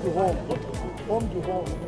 to home. Home to home.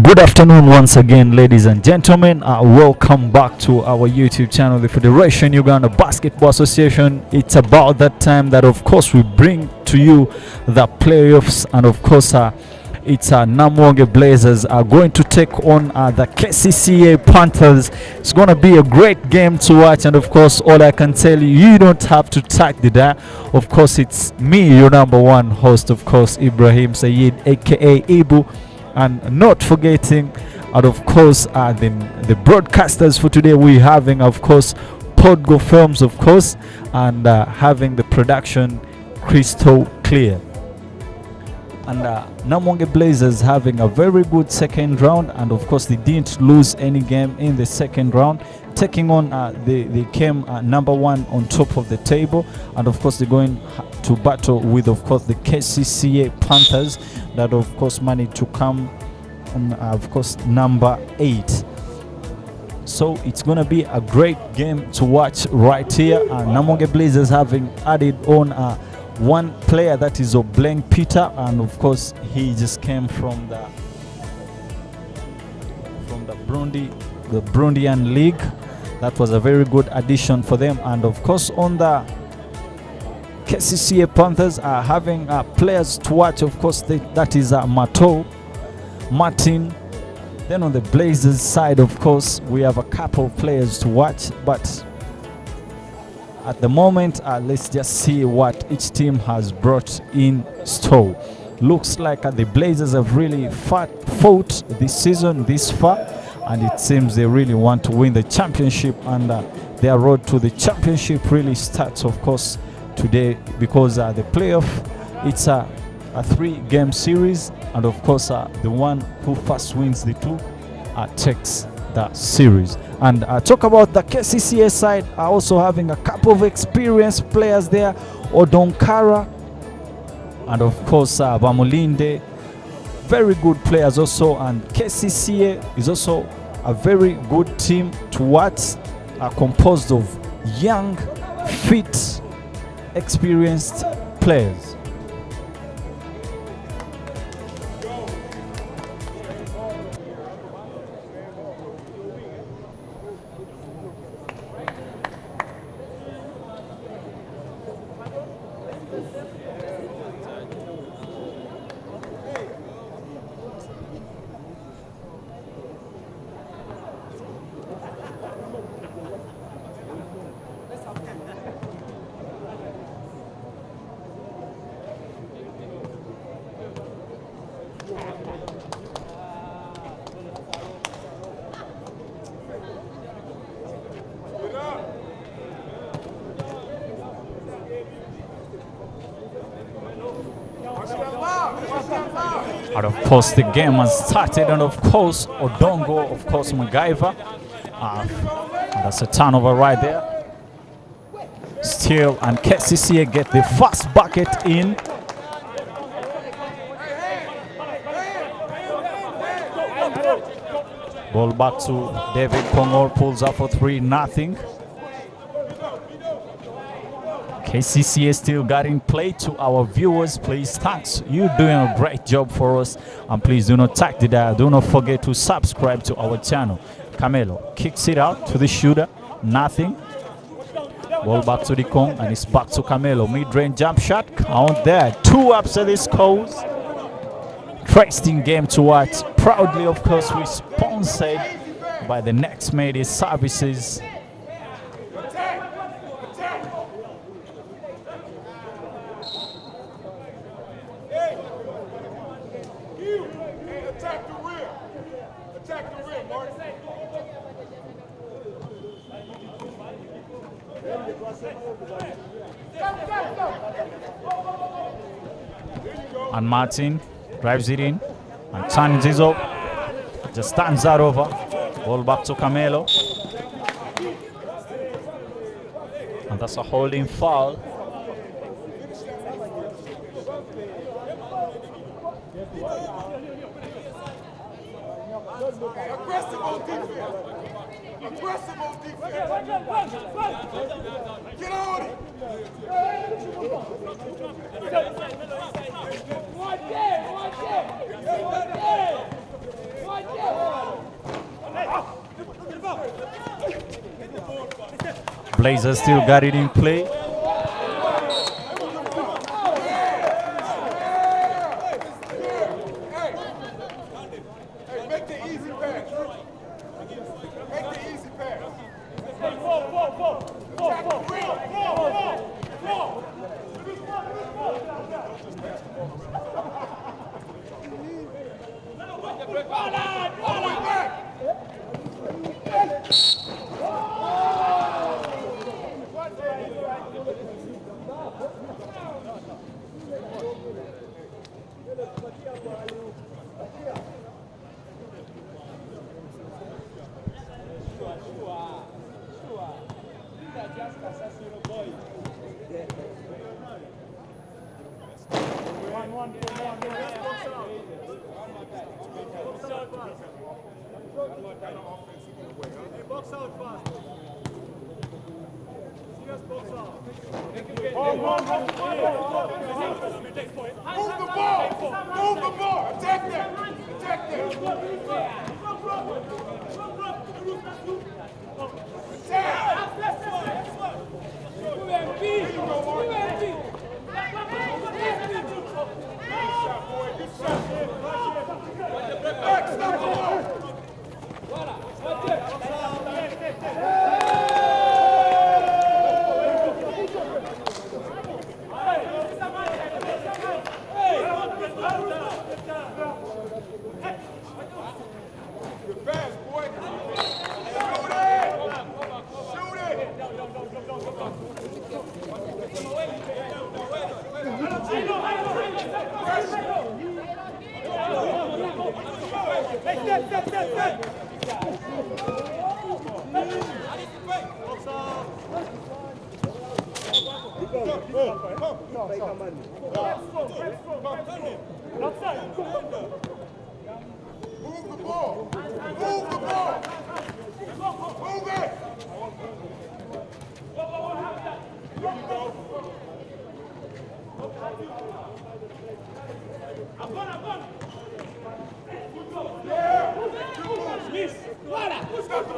Good afternoon once again, ladies and gentlemen. Welcome back to our YouTube channel, the Federation Uganda Basketball Association. It's about that time that, of course, we bring to you the playoffs, and of course, it's Namuwongo Blazers are going to take on the Kcca Panthers. It's going to be a great game to watch, and of course, all I can tell you, you don't have to touch the dial. Of course, it's me, your number one host, of course, Ibrahim Sayed, aka Ibu. And not forgetting, and of course, the broadcasters for today. We're having, of course, Podgo Films, of course, and having the production crystal clear. And Namuwongo Blazers having a very good second round, and of course, they didn't lose any game in the second round. Taking on, they came number one on top of the table, and of course, they're going to battle with, of course, the Kcca Panthers that, of course, managed to come on, of course, number 8. So it's gonna be a great game to watch right here. Namuwongo Blazers having added on one player, that is Obleng Peter, and of course, he just came from the Burundian league. That was a very good addition for them. And of course, on the Kcca Panthers are having players to watch. Of course, that is Martin. Then on the Blazers side, of course, we have a couple of players to watch. But at the moment, let's just see what each team has brought in store. looks like the Blazers have really fought this season this far, and it seems they really want to win the championship, and their road to the championship really starts, of course, today, because the playoff, it's a 3-game series, and of course the one who first wins the two takes the series. And talk about the Kcca side, also having a couple of experienced players there, Odonkara and of course Bamulinde, very good players also, and Kcca is also a very good team to watch, composed of young, fit, experienced players. And of course the game has started, and of course Odongo, of course MacGyver, and that's a turnover right there. Still, and Kcca get the first bucket in. Ball back to David Kongor, pulls up for 3-0. Kcca still getting play to our viewers. Please, thanks. You're doing a great job for us. And please do not tag the dial. Do not forget to subscribe to our channel. Camelo kicks it out to the shooter. Nothing. Ball back to the Kong, and it's back to Camelo. Mid-range jump shot. Count there. 2 ups at this scores. Interesting game to watch. Proudly, of course, we sponsored by the Next Media Services. And Martin drives it in and turns it up. Just stands that over. Ball back to Camelo. And that's a holding foul. Aggressive on defense. Aggressive on defense. Get on it. Blazers still got it in play. Make the easy pass. Make the easy pass. Box out fast. Serious box out. Move the ball. Move the ball. Attack that. Attack that. Move the ball. Move the ball. Move it. There you go. Stop the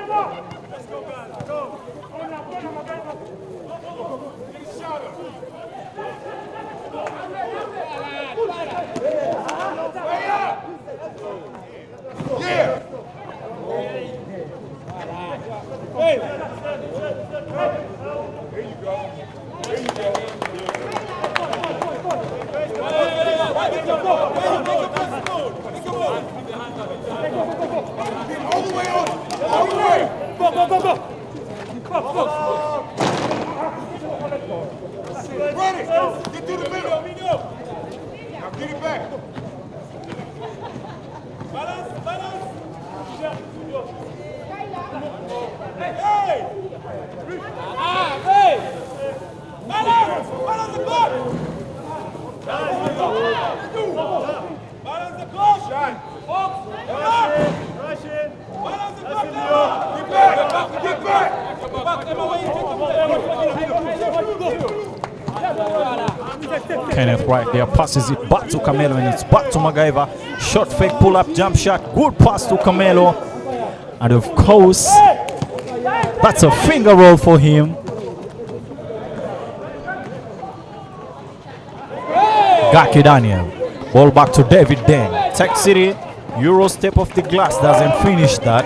ball. Let's go, guys. Go. Yeah. There you go. There you all the way on. All the way. Run it. Get to the middle. Now get it back. Balance, balance. Hey! Balance! Balance the block! Balance the block! Shot. Rush in. Balance the block! Get back. Get back. Kenneth right there passes it back to Camelo, and it's back to MacGyver. Short fake, pull up, jump shot, good pass to Camelo, and of course that's a finger roll for him. Gaki Daniel, ball back to David Deng. Kcca, Euro step off the glass, doesn't finish that.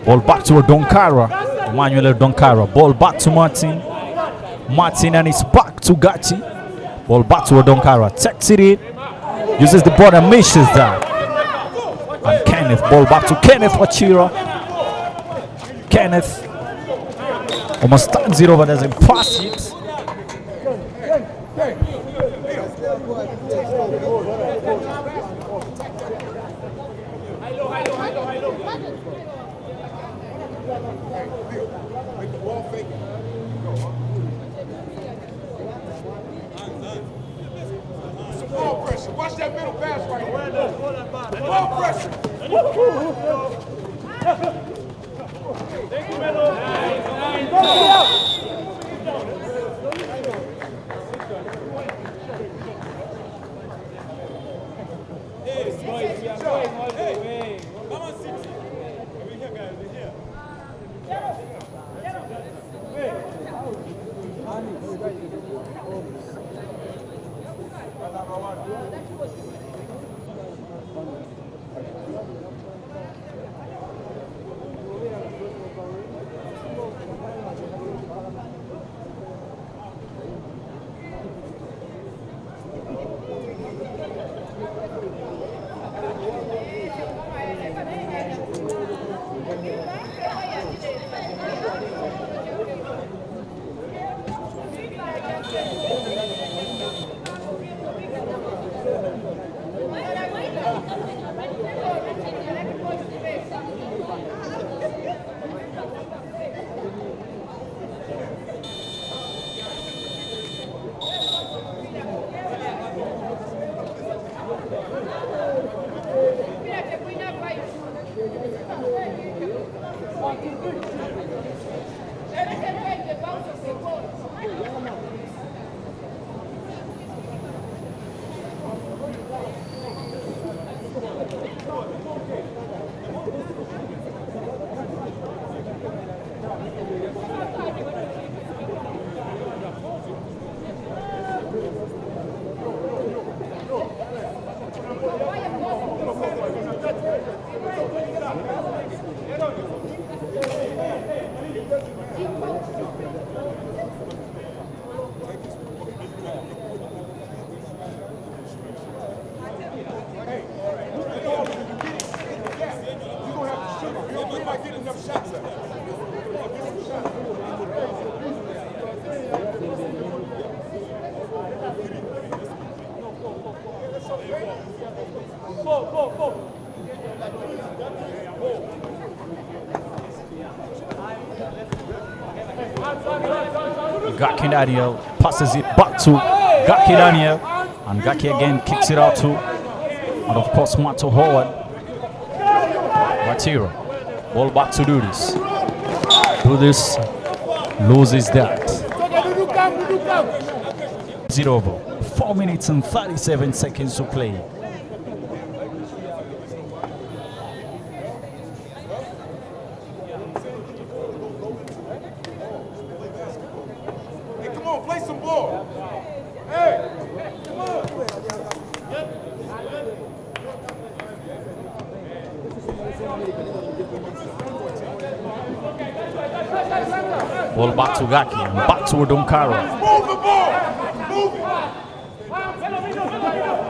Ball back to Donkara, Emmanuel Donkara. Ball back to Martin. Martin, and it's back to Gachi. Ball back to Odonkara. Kcca uses the ball and misses that. And Kenneth, ball back to Kenneth Wachira. Kenneth almost stands it over, doesn't pass it. Ball pressure. Watch that middle pass right here. Ball pressure. Thank you, Melo. Come on, City. We're here, guys. We're here. Gaki Daniel passes it back to Gaki Daniel, and Gaki again kicks it out to, and of course, Mato Howard. Matira, ball back to Dudis. Dudis loses that. Is it over? 4 minutes and 37 seconds to play. Hey, come on, play some ball. Hey, come on. Ball back to Gaki and back to Odonkaro. Move the ball. Move it.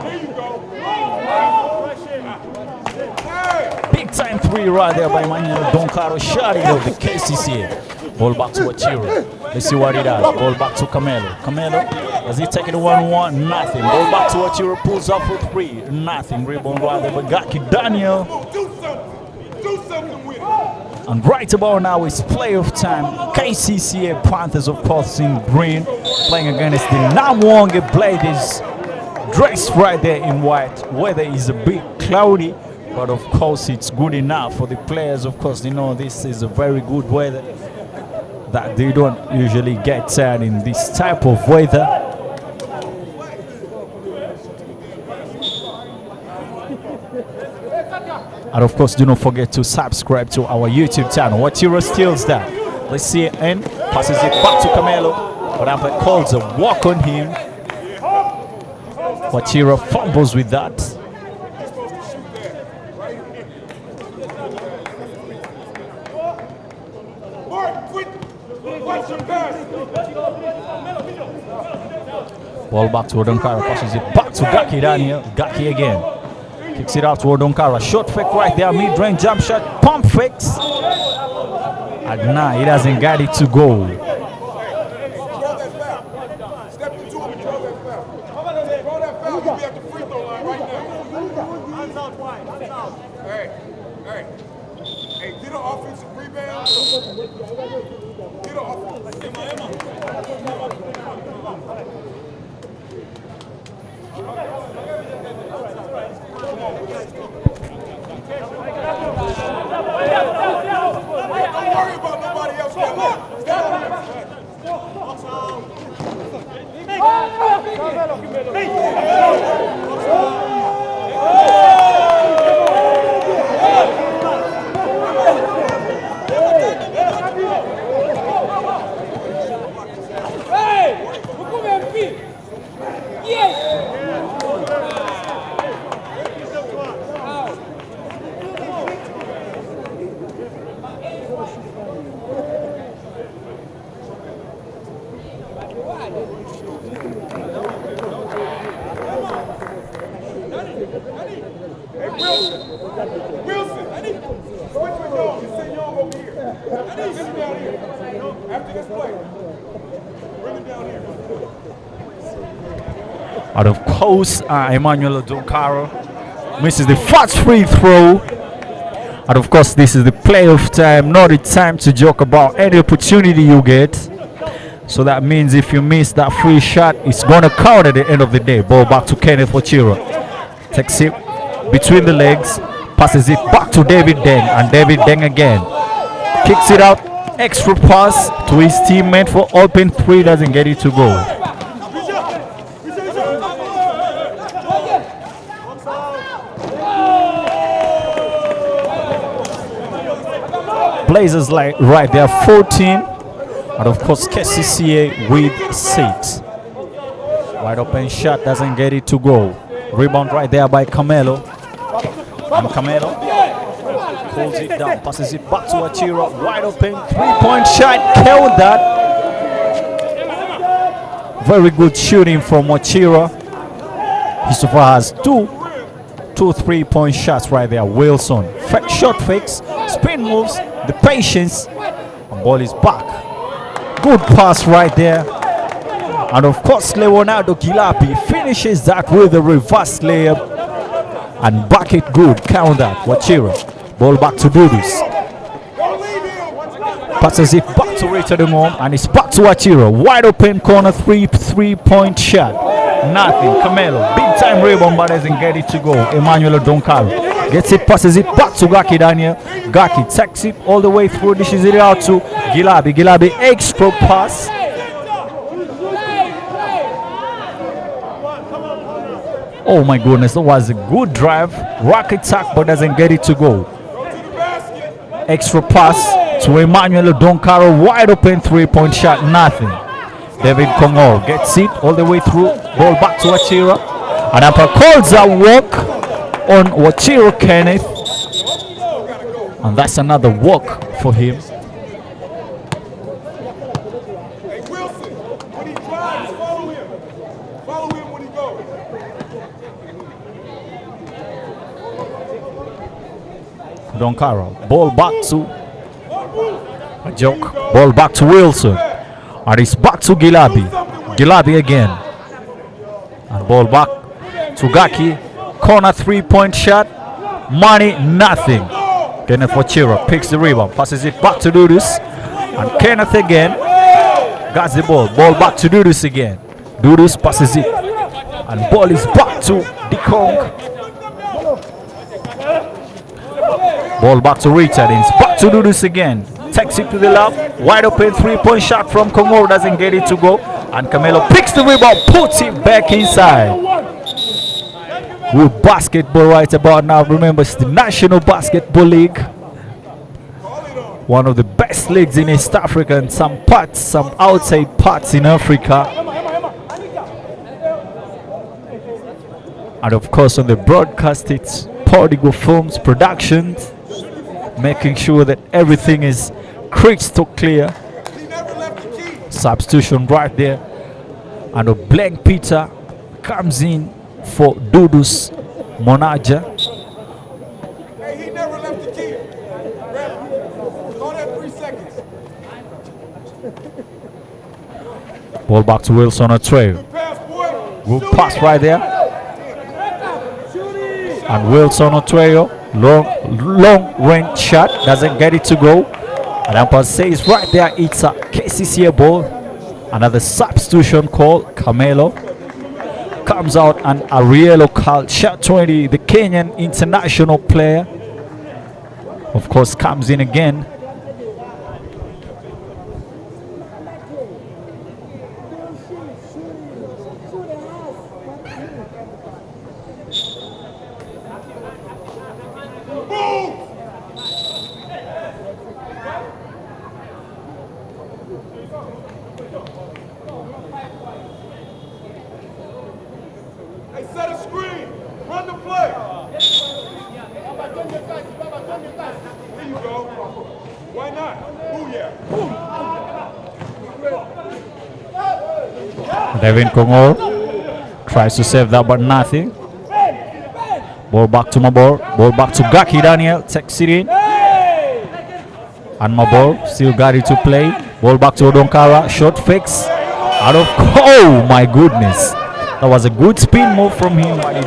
There you go. Hey. Big time three right there by Manuel Odonkaro, shouting of the KCCA. Ball back to Achiro. Let's see what he does. Ball back to Camelo. Camelo, does he take it 1-1? Nothing. Ball back to Achiro, pulls up for 3. Nothing. Rebound right there by Gaki Daniel. Do something. Do something with it. And right about now it's playoff time. KCCA Panthers, of course, in green, playing against the Namuwongo Blades, dressed right there in white. Weather is a bit cloudy, but of course it's good enough for the players. Of course, you know this is a very good weather that they don't usually get in this type of weather. And of course, do not forget to subscribe to our YouTube channel. Watiro steals that. Let's see it in. Passes it back to Camelo. But Ampere calls a walk on him. Watiro fumbles with that. Ball back to Odonkara. Passes it back to Gaki Daniel. Gaki again. Kicks it out to Odonkara. Short fake right there. Mid-range jump shot. Pump fakes. And nah, he doesn't get it to go. Step into him and throw that foul. Throw that foul. You'll be at the free throw line right now. Hands out wide. Hands out. Hey. Hey, get an offensive rebound. Get an offensive rebound. Don't worry about nobody else. Come on. Wilson, switch with Young. You send Young over here. Send him down here. After this play, bring him down here. And of course, Emmanuel Odonkaro misses the first free throw. And of course, this is the playoff time, not the time to joke about any opportunity you get. So that means if you miss that free shot, it's going to count at the end of the day. Ball back to Kenneth Ochiro. Takes it between the legs, passes it back to David Deng, and David Deng again kicks it out. Extra pass to his teammate for open 3, doesn't get it to go. Blazers like right there 14, and of course Kcca with 6. Wide open shot, doesn't get it to go. Rebound right there by Camelo. And Camelo pulls it down, passes it back to Achiro. Wide open 3-point shot, killed that. Very good shooting from Achiro. He so far has two 3-point shots right there. Wilson, fake shot fakes, spin moves, the patience, and ball is back. Good pass right there. And of course, Leonardo Gilapi finishes that with a reverse layup. and back it good. Count that. Wachira. Ball back to Dudus. Passes it back to Richard Ngom, and it's back to Wachira. Wide open corner, three-point shot. Nothing. Camelo. Big time rebound, but doesn't get it to go. Emmanuel Donkaro gets it, passes it back to Gaki Daniel. Gaki takes it all the way through, dishes it out to Gilabi. Gilabi extra pass. Oh my goodness, that was a good drive. Rock attack, but doesn't get it to go. Extra pass to Emmanuel Donkaro. Wide open three-point shot. Nothing. David Kongo gets it all the way through. Ball back to Wachira. And Ampa calls a walk on Wachira Kenneth. And that's another walk for him. Hey, Wilson, when he drives, follow him. Follow him when he goes. Donkaro. Ball back to a joke. Ball back to Wilson. And it's back to Gilabi. Gilabi again. And ball back to Gaki. Corner three-point shot. Money, nothing. Kenneth Wachira picks the rebound. Passes it back to Dudus. And Kenneth again. Got the ball. Ball back to Dudus again. Dudus passes it. And ball is back to Dikong. Ball back to Richard. It's back to Dudus again. Takes it to the left. Wide open three-point shot from Kongo. Doesn't get it to go. And Camelo picks the rebound. Puts it back inside. Good basketball right about now. Remember, it's the National Basketball League. One of the best leagues in East Africa and some parts, some outside parts in Africa. And of course on the broadcast, it's Portigo Films Productions, making sure that everything is crystal clear. Substitution right there. And a blank Peter comes in for Dudus Monaja. Hey, he never left the key. Call that 3 seconds. Ball back to Wilson Otreo. Good pass, boy. Good pass right there. And Wilson Otreo, long range shot, doesn't get it to go. And Ampa says right there, it's a Kcca ball. Another substitution call. Camelo comes out, and Arielo Carl, shot 20, the Kenyan international player, of course, comes in again. Hey, set a screen. Run the play. There you go. Why not? Booyah. Devin Kongo tries to save that, but nothing. Ball back to Mabor. Ball back to Gaki Daniel. Takes it in. And Mabor still got it to play. Ball back to Odonkara. Short fix. Out of. Oh my goodness. That was a good spin move from him, but he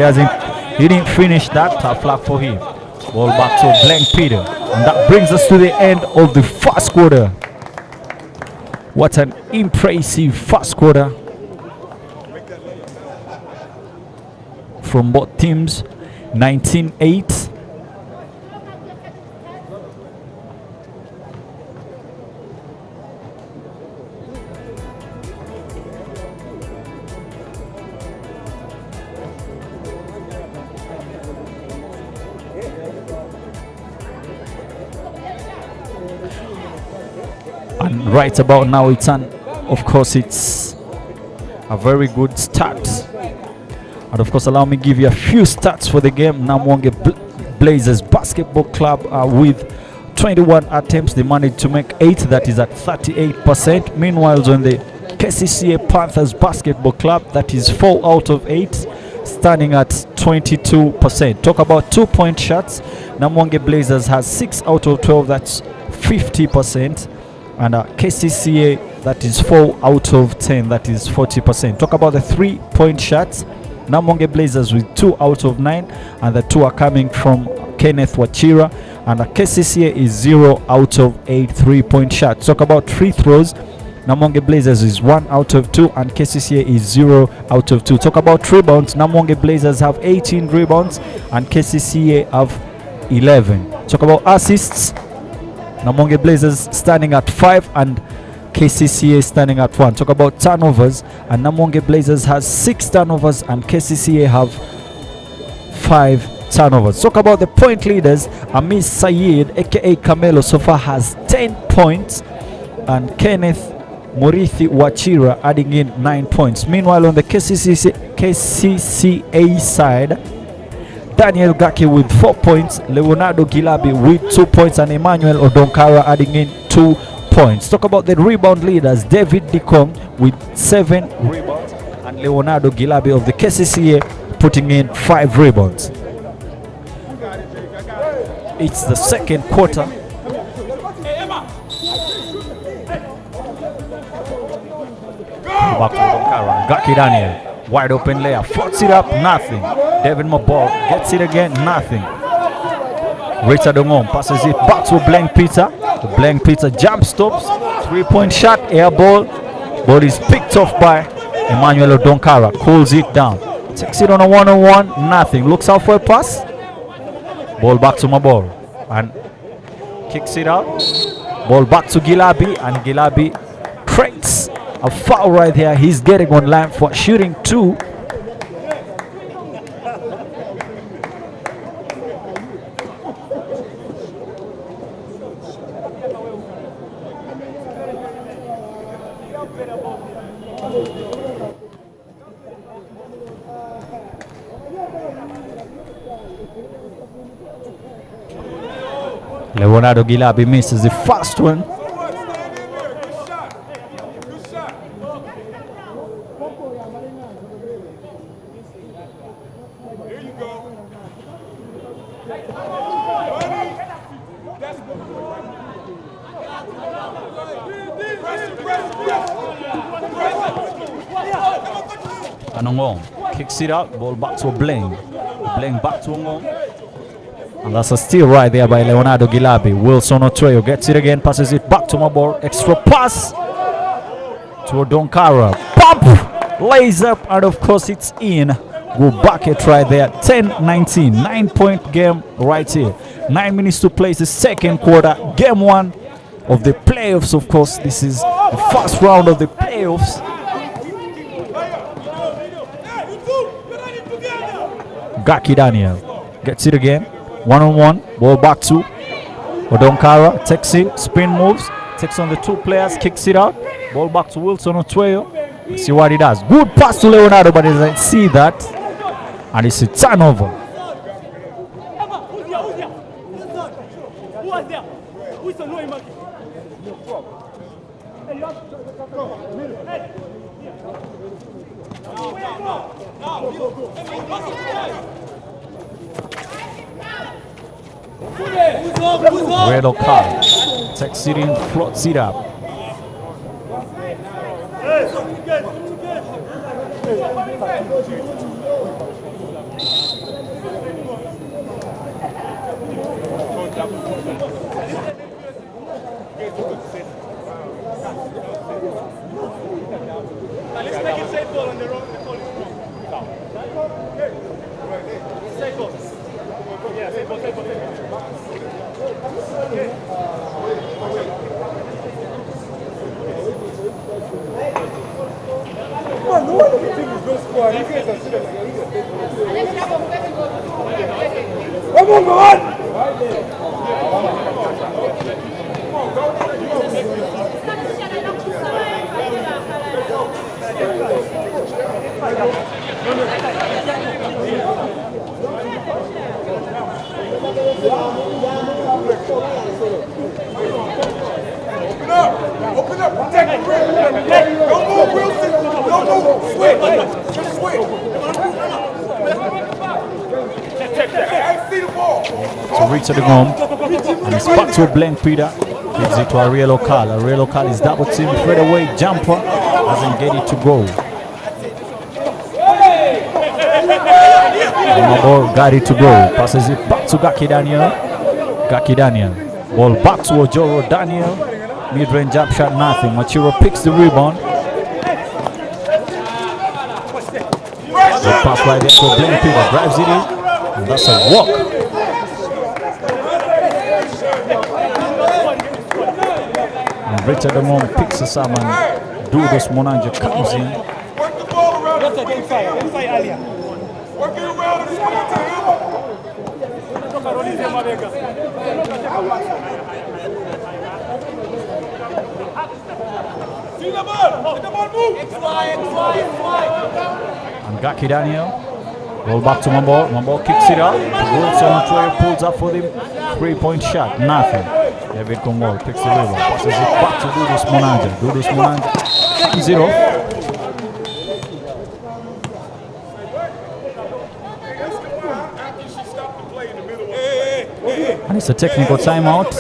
didn't finish that. Tough luck for him. Ball back to Blank Peter. And that brings us to the end of the first quarter. What an impressive first quarter from both teams. 19-8. And right about now, it's of course it's a very good start. And of course, allow me to give you a few stats for the game. Namuwongo Blazers Basketball Club with 21 attempts, they managed to make 8, that is at 38%. Meanwhile, on the Kcca Panthers Basketball Club, that is 4 out of 8, standing at 22%. Talk about 2-point shots. Namuwongo Blazers has 6 out of 12, that's 50%. And Kcca, that is 4 out of 10, that is 40%. Talk about the 3-point shots. Namuwongo Blazers with 2 out of 9, and the 2 are coming from Kenneth Wachira, and Kcca is 0 out of 8 3-point shots. Talk about free throws. Namuwongo Blazers is 1 out of 2 and Kcca is 0 out of 2. Talk about rebounds. Namuwongo Blazers have 18 rebounds and Kcca have 11. Talk about assists. Namuwongo Blazers standing at 5 and Kcca standing at 1. Talk about turnovers, and Namuwongo Blazers has 6 turnovers and Kcca have 5 turnovers. Talk about the point leaders. Amis Sayed aka Camelo so far has 10 points and Kenneth Murithi Wachira adding in 9 points. Meanwhile, on the KCCA side, Daniel Gaki with 4 points, Leonardo Gilabi with 2 points, and Emmanuel Odonkara adding in 2 points. Talk about the rebound leaders. David Dikong with 7 rebounds and Leonardo Gilabi of the KCCA putting in 5 rebounds. It's the second quarter. Back to Odonkara. Gaki Daniel, wide open layer, floats it up, nothing. David Mabor gets it again, nothing. Richard Ongom passes it back to Blank Peter. The Blank Peter jump stops, 3-point shot, air ball, but is picked off by Emmanuel Odonkara. Cools it down, takes it on a one-on-one, nothing. Looks out for a pass. Ball back to Mabor and kicks it out. Ball back to Gilabi, and Gilabi creates a foul right there. He's getting on line for shooting 2. Leonardo Gilabi misses the first one. And Ongom kicks it out, ball back to Blank. Blank back to Ongom. And that's a steal right there by Leonardo Gilabi. Wilson Otoyo gets it again, passes it back to Mabor. Extra pass to Odonkara. Pump! Lays up, and of course it's in. Go back it right there. 10-19. 9-point game right here. 9 minutes to play the second quarter. Game 1 of the playoffs, of course. This is the first round of the playoffs. Gaki Daniel gets it again. One-on-one. Ball back to Odonkara. Takes it. Spin moves. Takes on the 2 players. Kicks it out. Ball back to Wilson Otoyo. Let's see what he does. Good pass to Leonardo, but he doesn't see that. And it's a turnover. Red card. Takes it in, floats it up. Let's make it safe ball on the road. Safe ball. Yeah, safe ball, safe ball, safe ball. Come on, no one of the team is no score. You guys are sitting like come on, go on! Open up, protect the rim. Don't move, Wilson. Don't move. Switch. Just switch. I see the ball. To reach the home. And it's back to Blank Peter. Gives it to Ariel Okal. Ariel Okal is double team. Straight away jumper. Doesn't get it to go. Mabor got it to go. Passes it back to Gaki Daniel. Gaki Daniel. Ball back to Ojoro Daniel. Mid-range jump shot, nothing. Machiro picks the rebound. The pass right there to Blaine Peter. Drives it in. And that's a walk. And Richard Demon picks us up and Dudos Monanja comes in. Work the ball around the screen. Work it around the screen to him. See the ball. Let the ball move. And Gaki Daniel. Roll back to Mambor. Mambor kicks it out. Wilson Troy pulls up for the 3-point shot. Nothing. David Kongol picks the rebound. Passes it back to Dudus Monanja. Dudus Monanja. 0. And it's a technical timeout.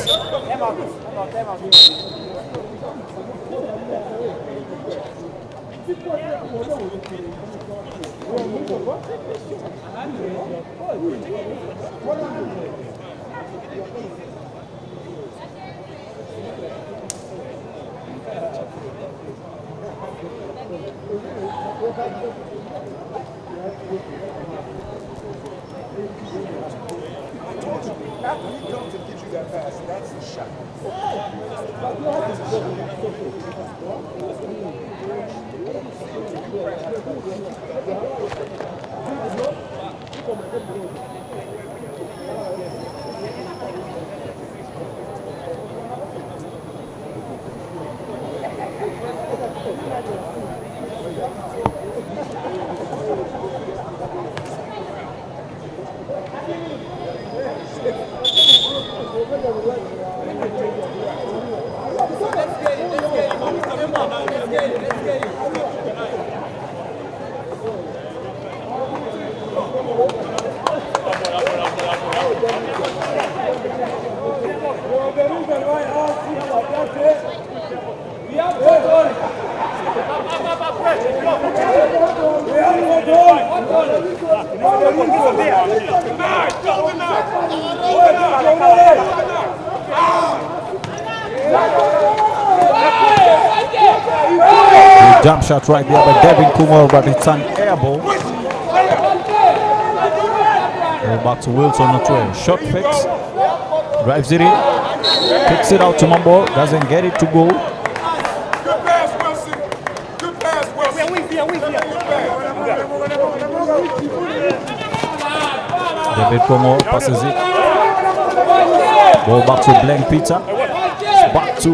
After he comes and gives you that pass, that's the shot. Jump shot right there by Devin Kumar, but it's an air ball. Go back to Wilson Ochoa. Shot fix. Drives it in. Kicks it out to Mambo. Doesn't get it to go. Good pass, Wilson. Good pass, Wilson. David Kumar passes it. Ball back to Blaine Peter. Back to.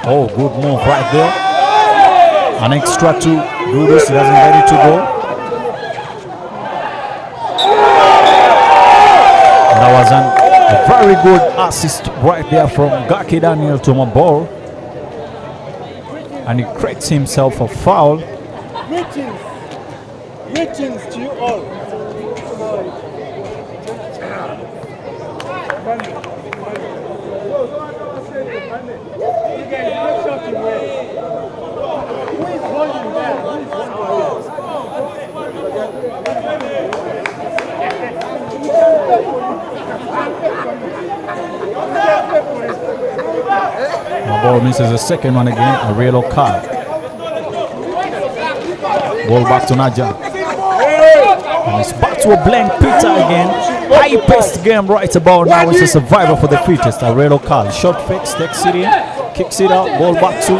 Oh, good move right there. An extra to do this. He doesn't get it to go. That was a very good assist right there from Gaki Daniel to Mabor. And he creates himself a foul. Greetings to you all. Ball misses a second one again, a yellow card. Ball back to Naja. And it's back to a blank Peter again. High-paced game right about now. It's a survivor for the fittest. A yellow card. Shot fix, takes it in, kicks it out. Ball back to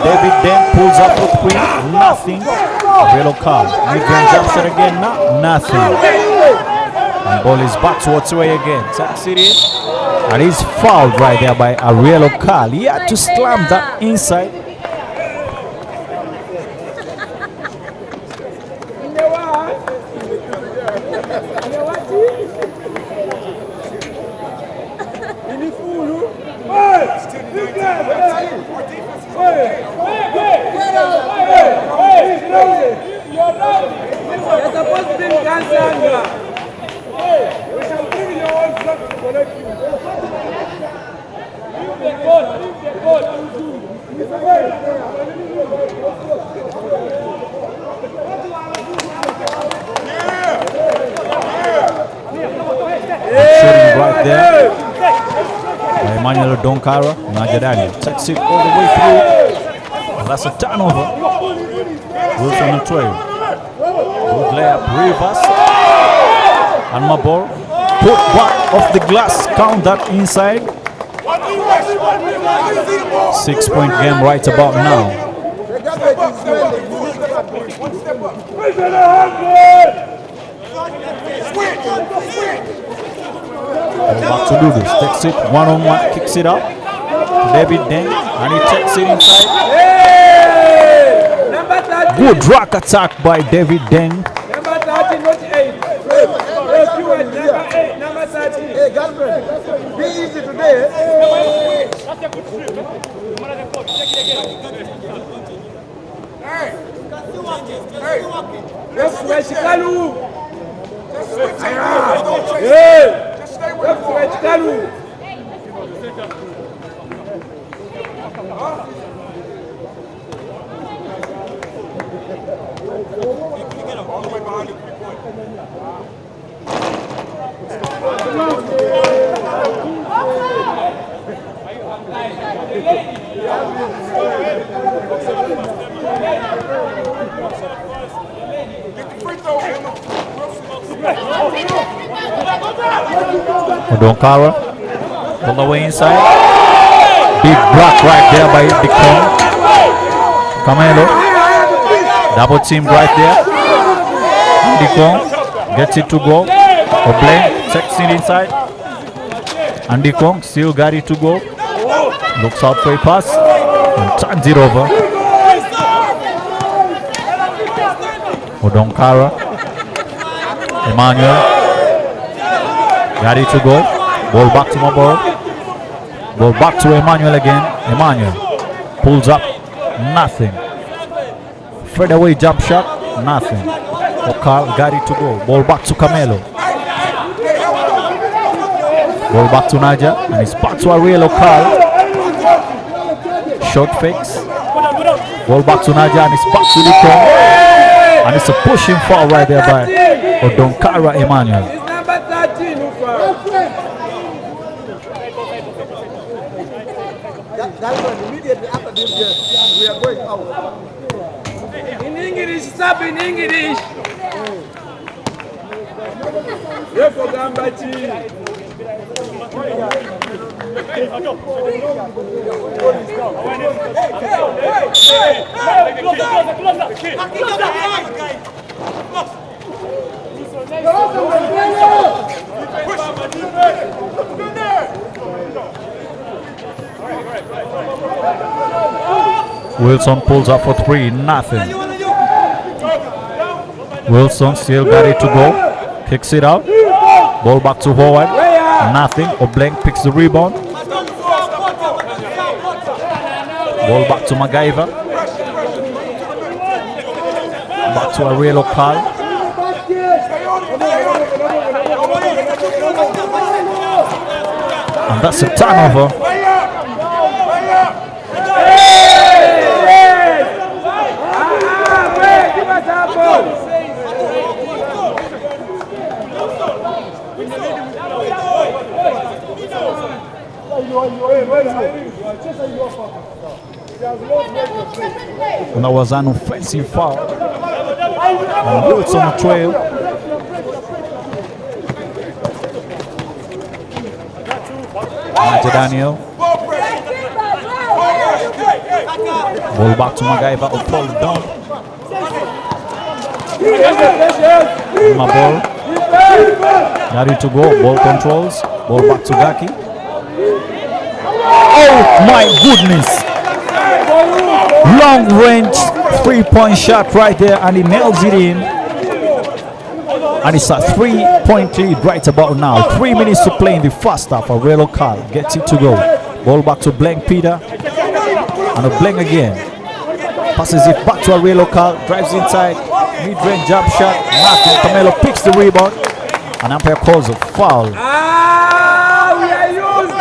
David. Then pulls up for three. Nothing. A yellow card. Mid-range jump shot again. Nothing. And ball is back to Otsue again. Takes it in. And he's fouled right there by Ariel Okal. He had to slam that inside. You're supposed to be Gansanga. We shall bring your own blood to collect you. Leave the goal. Leave the goal. shooting right there by Emmanuel Donkara. Naja Daniel takes it all the way through. And that's a turnover. Wilson on 12. Good layup, Rivers. And my ball. Put back off the glass. Count that inside. 6-point game right about now. Back to do this. Takes it one-on-one. Kicks it out. David Deng. And he takes it inside. Good rack attack by David Deng. Number 30, not 8. Number 30. Hey, girlfriend, be easy today. Just switch Kalu. Just stay with Just switch Kalu. all the way behind the 3-point. Get the free throw, Emma. Odonkara all the way inside. Big block right there by Dicon. Camelo. Double team right there. Dicon gets it to go. Obleng checks it inside. And Dicon still got it to go. Looks out for a pass and turns it over. Odonkara. Emmanuel. Got it to go. Ball back to Maboro. Ball back to Emmanuel again. Emmanuel pulls up. Nothing. Fade away jump shot. Nothing. Okal got it to go. Ball back to Camelo. Ball back to Naja. And it's back to Ariel Okal. Short fakes. Ball back to Naja. And it's back to Dicon. And it's a pushing foul right there by Odonkara Emmanuel. It's number 13. Girlfriend, immediately after this game, we are going out. In English, stop in English. Yoko Gambachi. Wilson pulls up for three, nothing. Wilson still got it to go. Kicks it out. Ball back to Howard. Nothing. Obleng picks the rebound. Ball back to MacGyver. Back to Ariel Okal. And that's a turnover. And that was an offensive foul. And Wilson on the trail. Naja Daniel. Ball back to MacGyver. Fall down. My ball. Got it to go. Ball controls. Ball back to Gaki. Oh my goodness. Long range 3-point shot right there, and he nails it in. And it's a 3-point lead right about now. 3 minutes to play in the first half. Ariel Okal gets it to go. Ball back to Blank Peter. And a Blank again. Passes it back to Ariel Okal. Drives inside. Mid-range jump shot. Nothing. Camelo picks the rebound. And umpire calls a foul. We are used.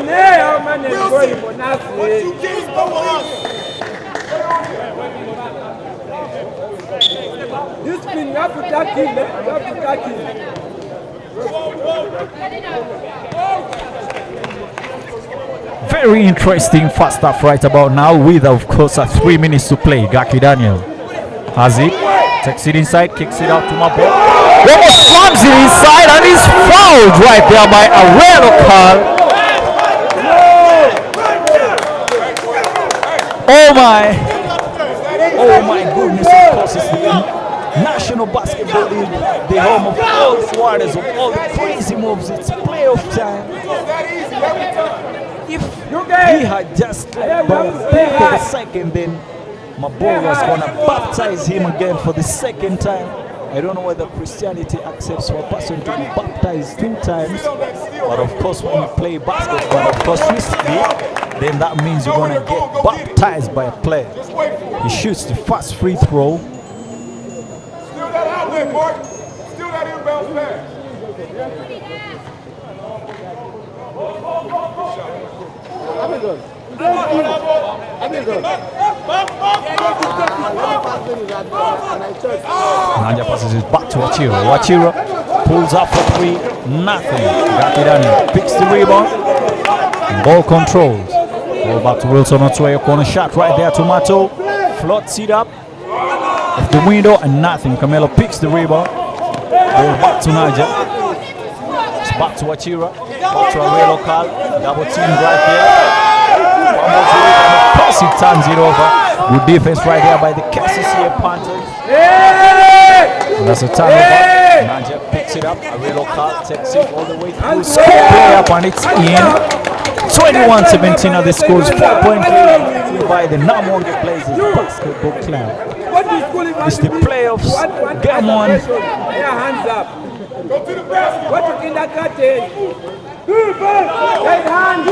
Our money is going for nothing. This mean you have to tag him. You have to tag him. Very interesting first half right about now with, of course, 3 minutes to play. Gaki Daniel has it, takes it inside, kicks it out to my boy. Almost slams it inside and is fouled right there by Aurelio Carl. Oh my goodness, of course, it's the National Basketball League, the home of all the wonders, of all the crazy moves. It's playoff time. If he had just played by a blink of a second, then my boy was gonna baptize him again for the second time. I don't know whether Christianity accepts for a person to be baptized 2 times, but of course when you play basketball, of course then that means you're gonna get baptized by a player. He shoots the first free throw. Steal that outlet, boy. Steal that inbound pass. Nanja passes it back to Wachira. Wachira pulls up for 3, nothing. Gakidani picks the rebound. Ball controls. Ball back to Wilson Otsway. Corner shot right there. Tomato floats it up off the window and nothing. Camelo picks the rebound. Ball back to Naja. It's back to Wachira. Back to Aurelio Carl. Double team right there. Of course he turns it over. Good defense right there by the Kcca Panthers. That's a turnover. Naja picks it up. Aurelio Carl takes it all the way through. Score play up and it's in. 21-17 at the scores. 4-point lead by the Namuwongo Blazers Basketball Club. It's the playoffs. Game on. Hands up. Go to the basket. What you kindergarten? Right hand.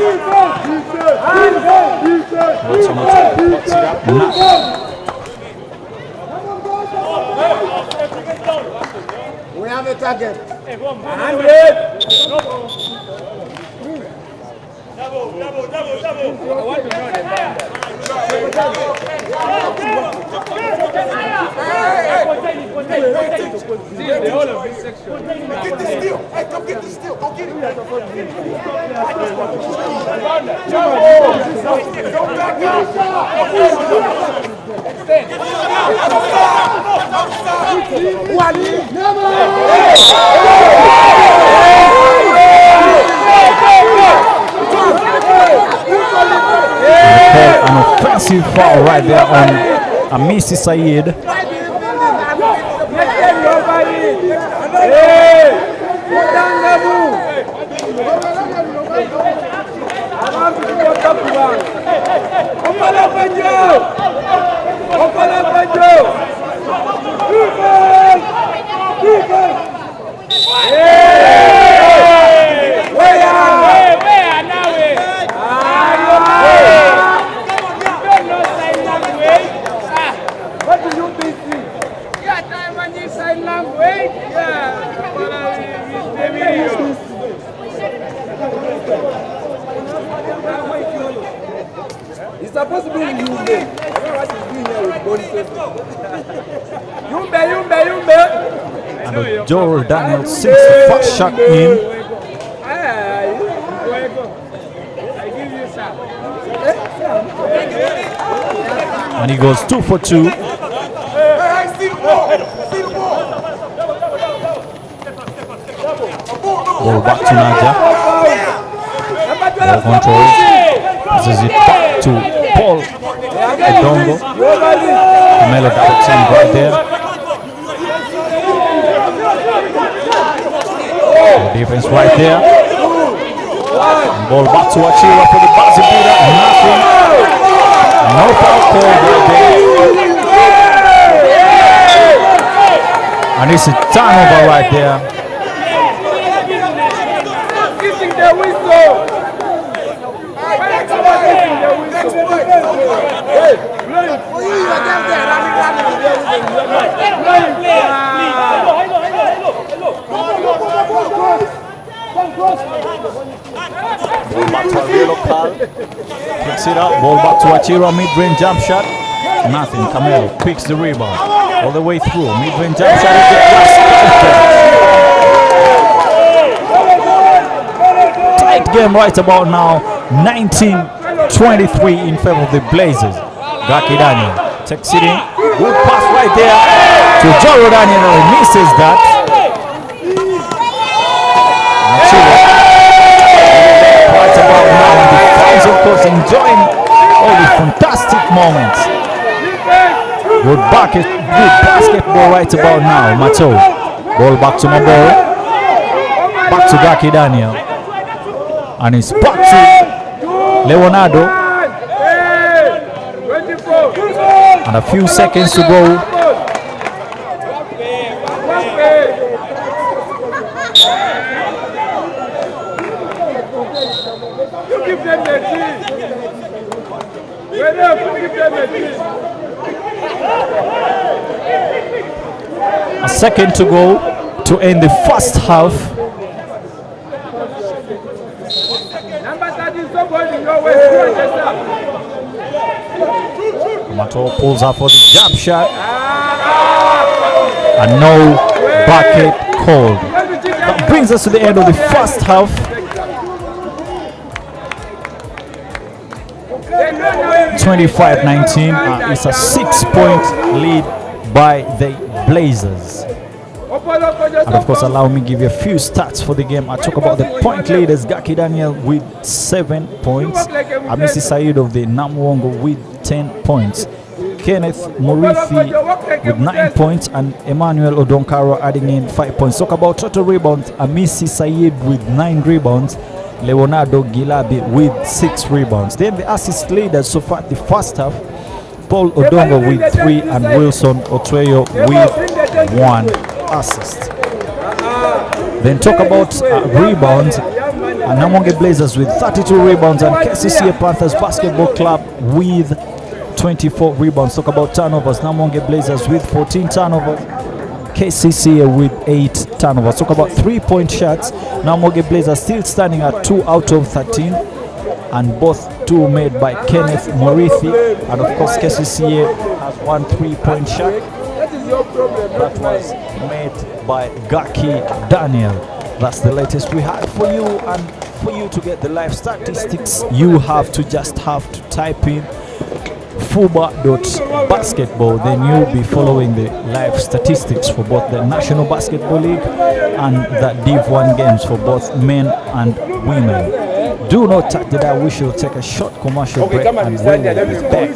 Wilson Otsway puts it up. Nothing. We have a target. 100. Get this steal. Hey, come get this steal. Go get it. Don't back out. An offensive foul right there on Amisi Said. It's supposed to be in Yumbe. I don't know what he's doing here with body Yumbe. And Joel Daniel sinks the first shot in. And he goes 2 for 2. Hey, see the ball. See the ball. Ball back to Naja. Ball control. Passes it back to Paul Odongo. Melo double team right there. The defense right there. And ball back to Achira for the buzzer beater. Nothing. No foul call right there. And it's a turnover right there. Kissing the whistle. Ball back to Aurelio Carl. Picks it up. Ball back to Achira. Mid-range jump shot. Nothing. Camelo picks the rebound. all the way through. Mid-range jump shot. Tight game right about now. 19-23 in favor of the Blazers. Gaki Daniel takes it in. Good pass right there to Joro Daniel. He misses that. Right about now, and the fans, of course, enjoying all the fantastic moments. Good basketball right about now. Mato. Ball back to Maboro. Back to Gaki Daniel. And it's back to Leonardo. And a few seconds to go. A second to go to end the first half. Mato pulls up for the jump shot. And no bucket called. That brings us to the end of the first half. 25-19. It's a 6-point lead by the Blazers. And of course, allow me to give you a few stats for the game. I talk about the point leaders. Gaki Daniel with 7 points. Amisi Said of the Namuwongo with 10 points. Kenneth Murithi with 9 points, and Emmanuel Odonkaro adding in 5 points. Talk about total rebounds. Amisi Said with 9 rebounds. Leonardo Gilabi with 6 rebounds. Then the assist leaders so far the first half. Paul Odongo with 3 and Wilson Otweyo with 1 assist. Then talk about rebounds. Namuwongo Blazers with 32 rebounds and Kcca Panthers Basketball Club with 24 rebounds. Talk about turnovers. Namuwongo Blazers with 14 turnovers. Kcca with 8 turnovers. Talk about 3-point shots. Namuwongo Blazers still standing at 2 out of 13. And both 2 made by Kenneth Murithi. And of course Kcca has 1 3-point shot. That was made by Gaki Daniel. That's the latest we had for you. And for you to get the live statistics, you have to type in FUBA.basketball. Then you'll be following the live statistics for both the National Basketball League and the Div 1 games for both men and women. Do not touch the dial. We shall take a short commercial break and we will be back.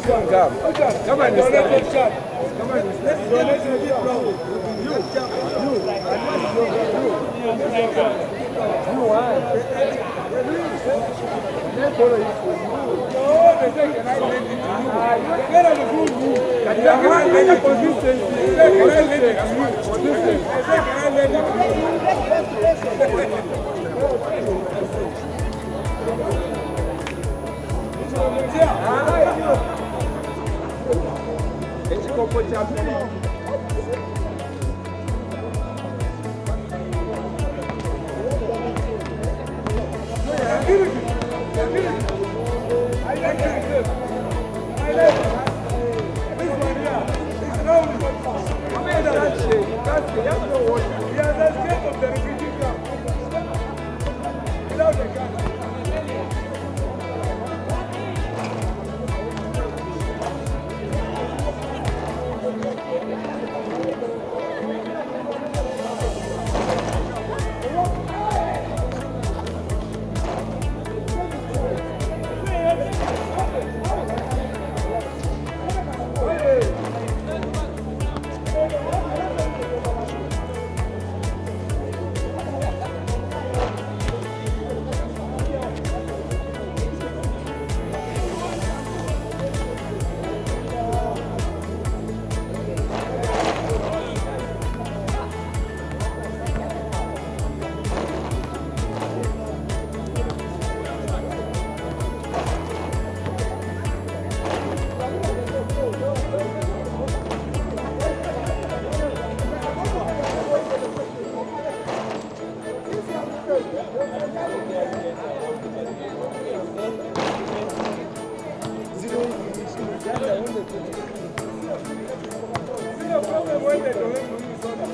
when they don't use soda.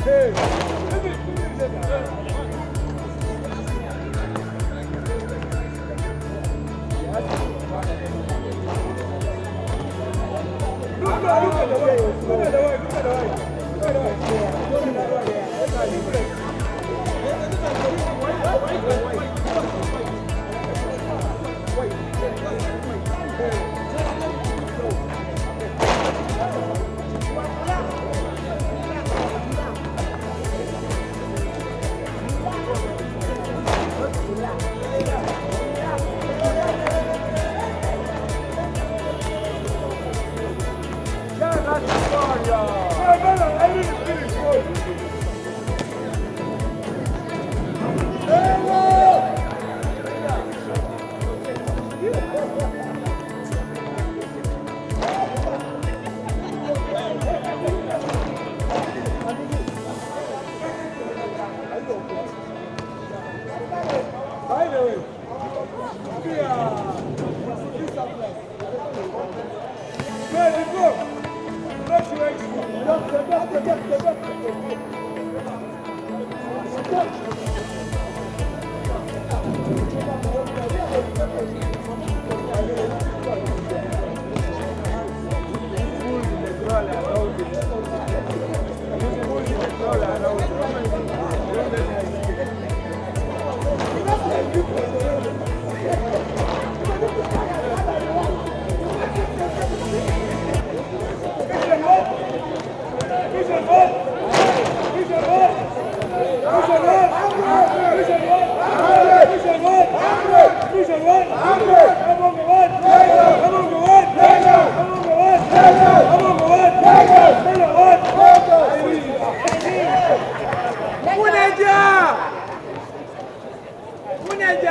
Hey, look at the way. Look at the way. Look at the way. Look at the way.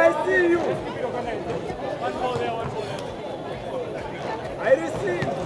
I see you. I receive.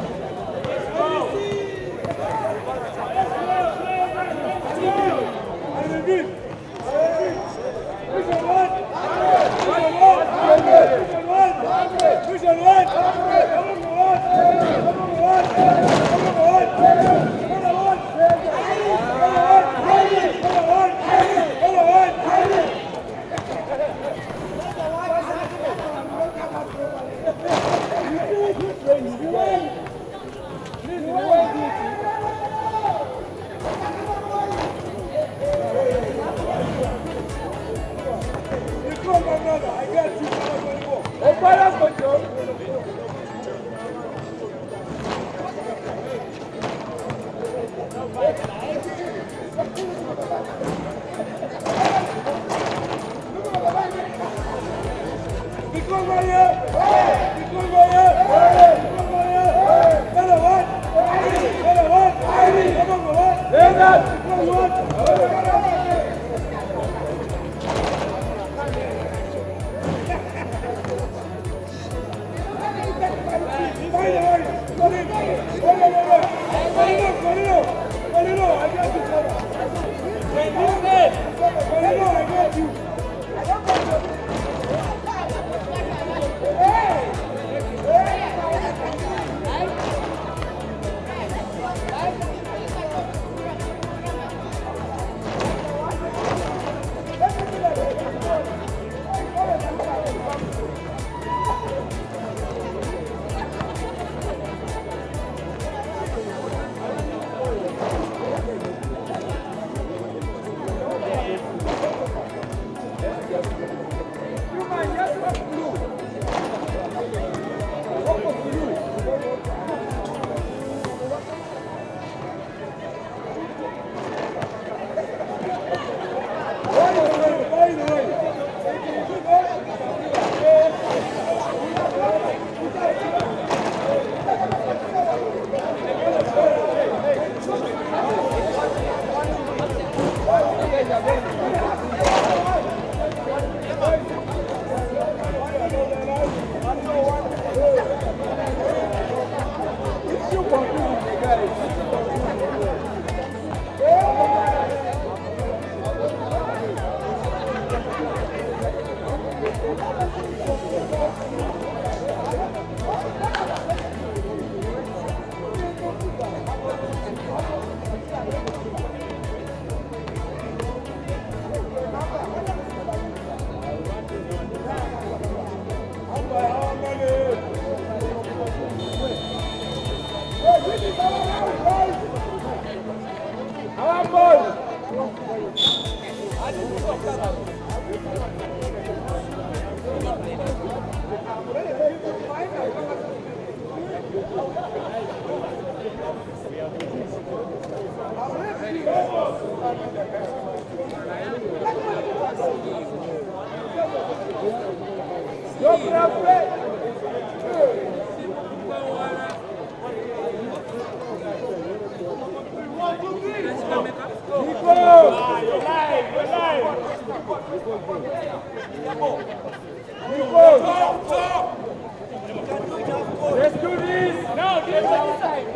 Let's do this. No, this side.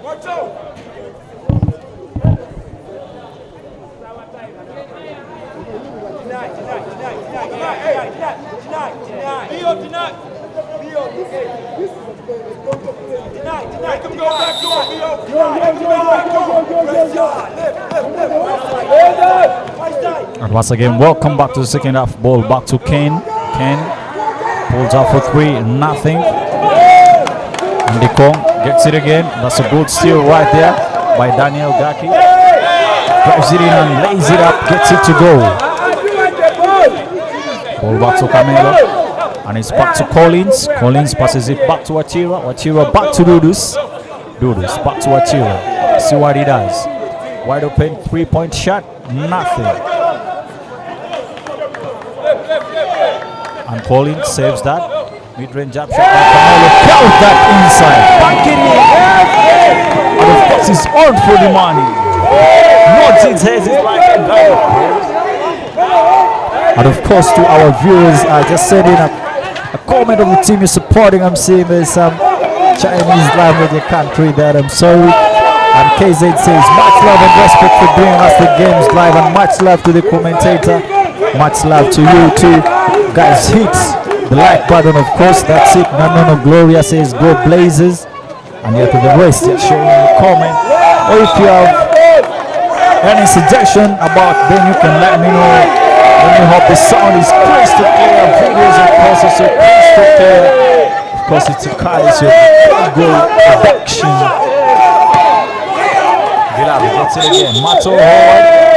Watch out! Make him go back to it, And once again, welcome back to the second half. Ball back to Kane. Kane pulls out for 3, nothing. Ndiko gets it again. That's a good steal right there by Daniel Gaki. Drives it in and lays it up, gets it to go. Ball back to Camelo. And it's back to Collins. Collins passes it back to Achira. Achira back to Dudus. Dudus back to Achira. See what he does. Wide open 3-point shot. Nothing. And Collins saves that. Mid-range jump shot by Camelo. Count that inside. Bank it in. And of course he's on for the money. Nods his head. He's like a guy. And of course to our viewers, I just sent in a comment of the team you're supporting. I'm seeing there's some Chinese language, you can't read that, I'm sorry. And KZ says much love and respect for bringing us the games live, and much love to the commentator, much love to you too. Guys, hit the like button, of course. That's it. No, Gloria says go Blazers. And yet to the rest, just showing a comment, or if you have any suggestion about, then you can let me know. Let me hope the sound is crystal clear. Videos, of course, also crystal clear. Of course, it's a courtesy of Google production. Gilabi gets it again. Mato Howard.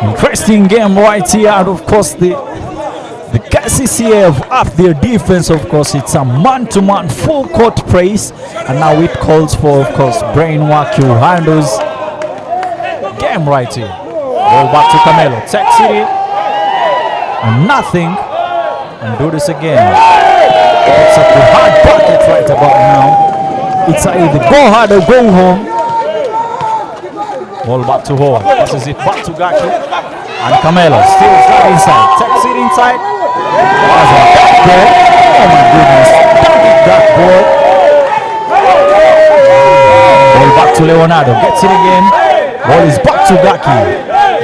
Interesting game right here, and of course the Kcca have upped their defense. Of course, it's a man-to-man full court press, and now it calls for, of course, brainwork who handles game right here. Ball back to Camelo, takes it and nothing, and do this again. It's at the hard bucket right about now. It's either go hard or go home. Ball back to Howard, passes it back to Gaki, and Camelo steals that inside, takes it inside. That's a backdoor. Oh my goodness, that ball. Ball back to Leonardo, gets it again. Ball is back to Gaki.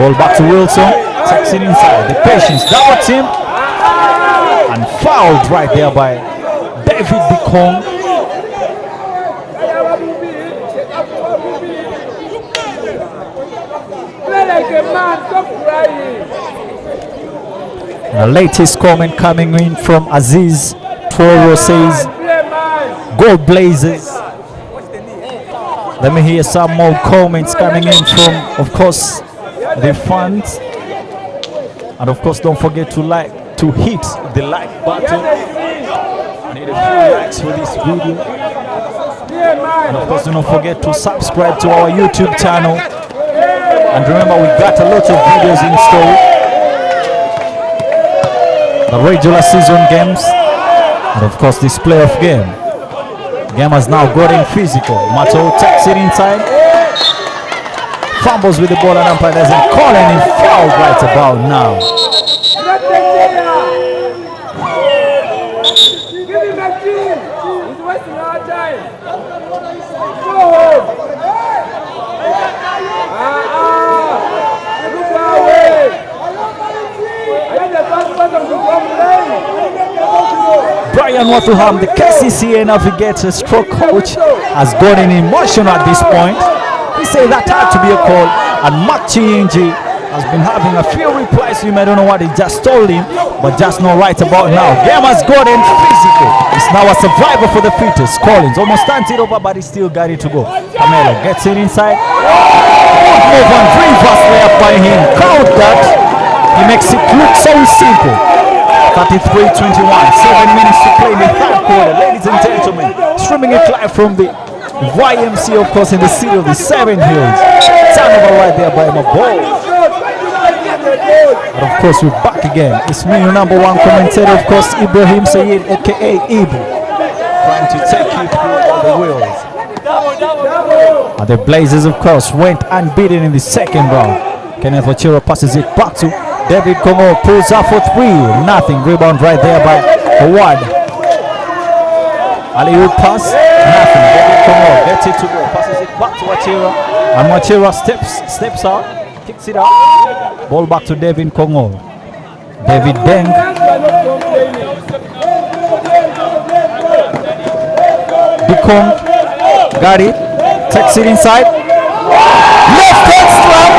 Ball back to Wilson, takes it inside. The patience, that was him. And fouled right there by David Dikong. The latest comment coming in from Aziz Toro says, go Blazers. Let me hear some more comments coming in from, of course, the fans. And of course, don't forget to hit the like button. I need a few likes for this video. And of course, do not forget to subscribe to our YouTube channel. And remember, we got a lot of videos in store. The regular season games, and of course this playoff game. Game has now gotten physical. Mato takes it inside, fumbles with the ball, and umpire doesn't call any foul right about now. Brian Watuham, the Kcca navigator stroke coach, has gotten emotional at this point. He said that had to be a call, and Mark Chiinji has been having a few replies. You may don't know what he just told him, but just know right about now. Game has gotten physical. It's now a survivor for the fittest. Collins almost turns it over, but he still got it to go. Camelo gets it inside. Good move on reverse layup by him. Count that. He makes it look so simple. 33-21. 7 minutes to play in the third quarter. Ladies and gentlemen, streaming it live from the YMCA, of course, in the city of the Seven Hills. Turnover right there by my ball. And of course, we're back again. It's me, your number one commentator, of course, Ibrahim Sayed, aka Ibu, trying to take you through all the wheels. And the Blazers, of course, went unbeaten in the second round. Kenneth Ochiro passes it back to David Kongo, pulls up for three. Nothing. Rebound right there by Howard. Alley-oop pass. Nothing. David Kongo gets it to go. Passes it back to Wachira. And Wachira steps out. Kicks it out. Ball back to David Kongo. David Deng. Dikong got it. Takes it inside. Left hand slam.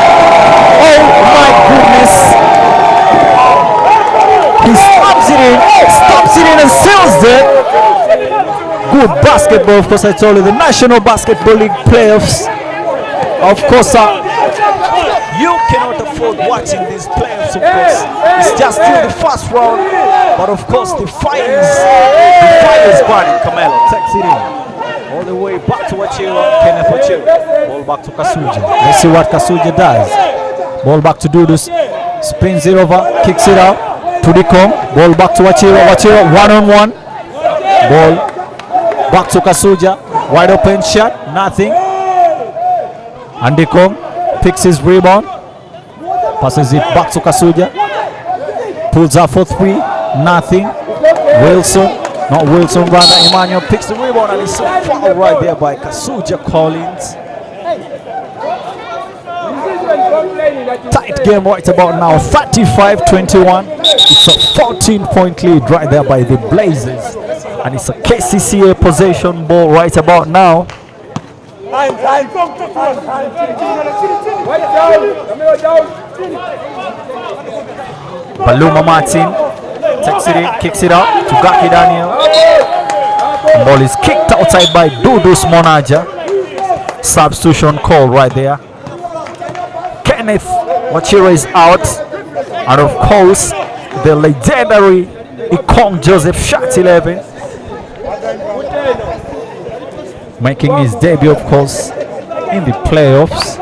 Oh my goodness. He stops it in and seals it. Good basketball, of course. I told you the National Basketball League playoffs. Of course, you cannot afford watching these playoffs, of course. It's just still the first round, but of course the fire is burning. Camelo takes it in all the way back to Wachira. Kenneth Wachira. Ball back to Kcca. Let's see what Kcca does. Ball back to Dudus. Spins it over. Kicks it out to Dikong. Ball back to Wachira. Wachira one-on-one. Ball back to Kcca. Wide open shot. Nothing. And Dikong picks his rebound. Passes it back to Kcca. Pulls up for three. Nothing. Wilson, rather. Emmanuel picks the rebound and it's a foul right there by Kcca Collins. Tight game right about now. 35-21. It's a 14-point lead right there by the Blazers. And it's a Kcca possession ball right about now. Baluma Martin takes it in, kicks it out to Gaki Daniel. The ball is kicked outside by Dudus Monaja. Substitution call right there. Kenneth Wachira is out. And of course, the legendary Ikong Joseph shot 11. Making his debut, of course, in the playoffs.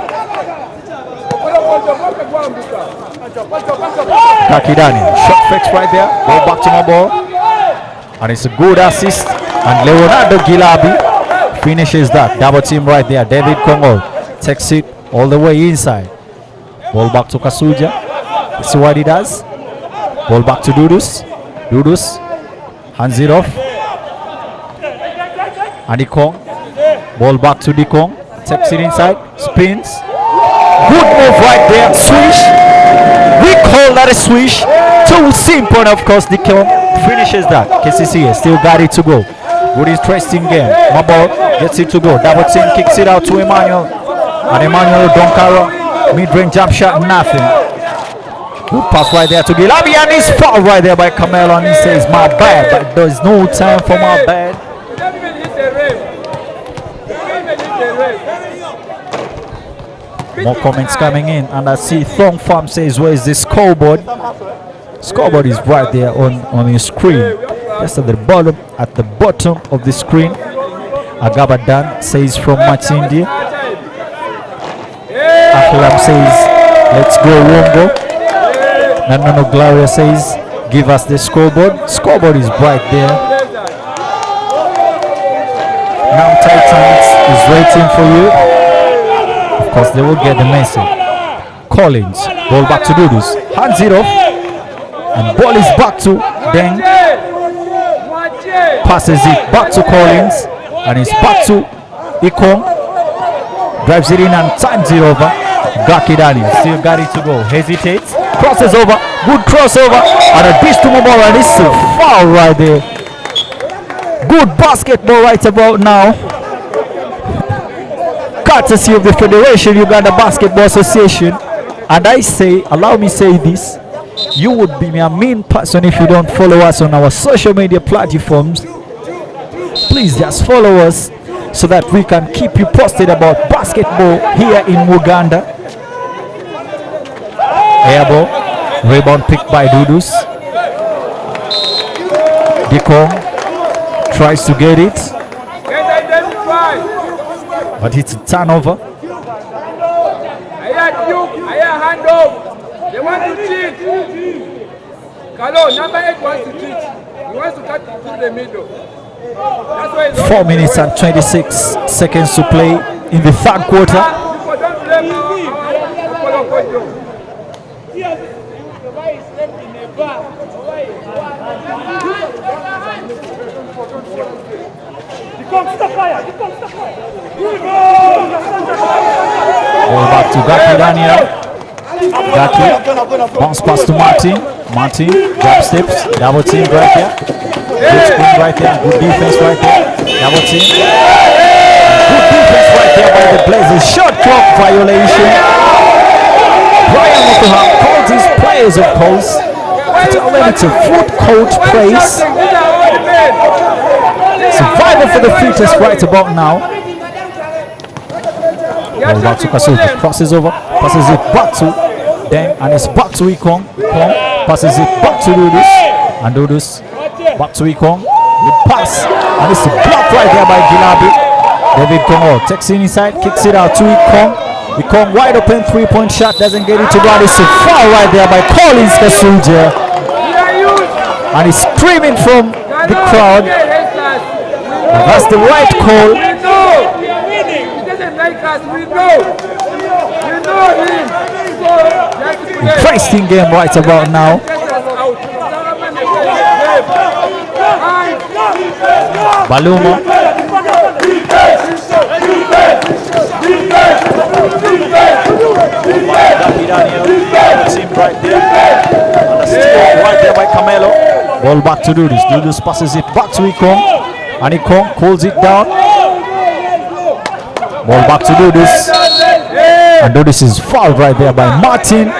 Gaki Daniel, shot fakes right there. Ball back to my ball. And it's a good assist. And Leonardo Gilabi finishes that. Double team right there. David Kongo takes it all the way inside. Ball back to Kcca. Let's see what he does. Ball back to Dudus. Dudus hands it off. And Dikong. Ball back to Dikong. Takes it inside. Spins. Good move right there. Swish. We call that a swish. Too simple, of course. Dikong finishes that. Kcca still got it to go. Good interesting game. Mabal gets it to go. Double team kicks it out to Emmanuel. And Emmanuel Donkaro. Mid-range jump shot. Nothing. Good pass right there to Gilabi. And he's fouled right there by Camelo. And he says, my bad. But there's no time for my bad. More comments coming in, and I see Thong Farm says, where is the scoreboard? Scoreboard is right there on your screen, just at the bottom of the screen. Agabadan says from Match India. Aklam says, let's go Wongo. Nanono Gloria says, give us the scoreboard. Scoreboard is right there. Now Titans is waiting for you. Of course, they will get the message. Collins, ball back to Dudus. Hands it off. And ball is back to Deng. Passes it back to Collins. And it's back to Ikong. Drives it in and turns it over. Gaki Daniel still got it to go. Hesitates. Crosses over. Good crossover. And a dish to Mobile. And it's a foul right there. Good basketball right about now. Courtesy of the Federation Uganda Basketball Association And I say, allow me say this, you would be a mean person if you don't follow us on our social media platforms. Please just follow us so that we can keep you posted about basketball here in Uganda. Airball, rebound picked by Dudus. Diko tries to get it, but it's a turnover. I hand off. They want to cheat. Kalo, number 8 wants to cheat. He wants to cut through the middle. That's why 4 minutes and 26 seconds to play in the third quarter. Ball back to Gaki Daniel. Gaki, bounce pass to Martin. Martin, drop steps, double team right here. Good screen right there, good defense right there. Double team. Good defense right there by the Blazers. Shot clock violation. Brian Mukuha calls his players, of course. Tell them it's a foot coach place. Survival for the fittest right about now. Ball back to Kasuki, crosses over, passes it back to them, and it's back to Ikong. Ikong passes it back to Dudus, and Dudus back to Ikong. Good pass, and it's a block right there by Gilabi. David Kongo takes it inside, kicks it out to Ikong. Ikong wide open 3-point shot, doesn't get it to God. It's a foul right there by Collins Kasuja, and he's screaming from the crowd. But that's the right call. Interesting game right about now. Baluma. Right there by Camelo. Ball back to Dudus. Dudus passes it back to Ikong. And Ikong pulls it down. Ball back to Dudus. And Dudus is fouled right there by Martin.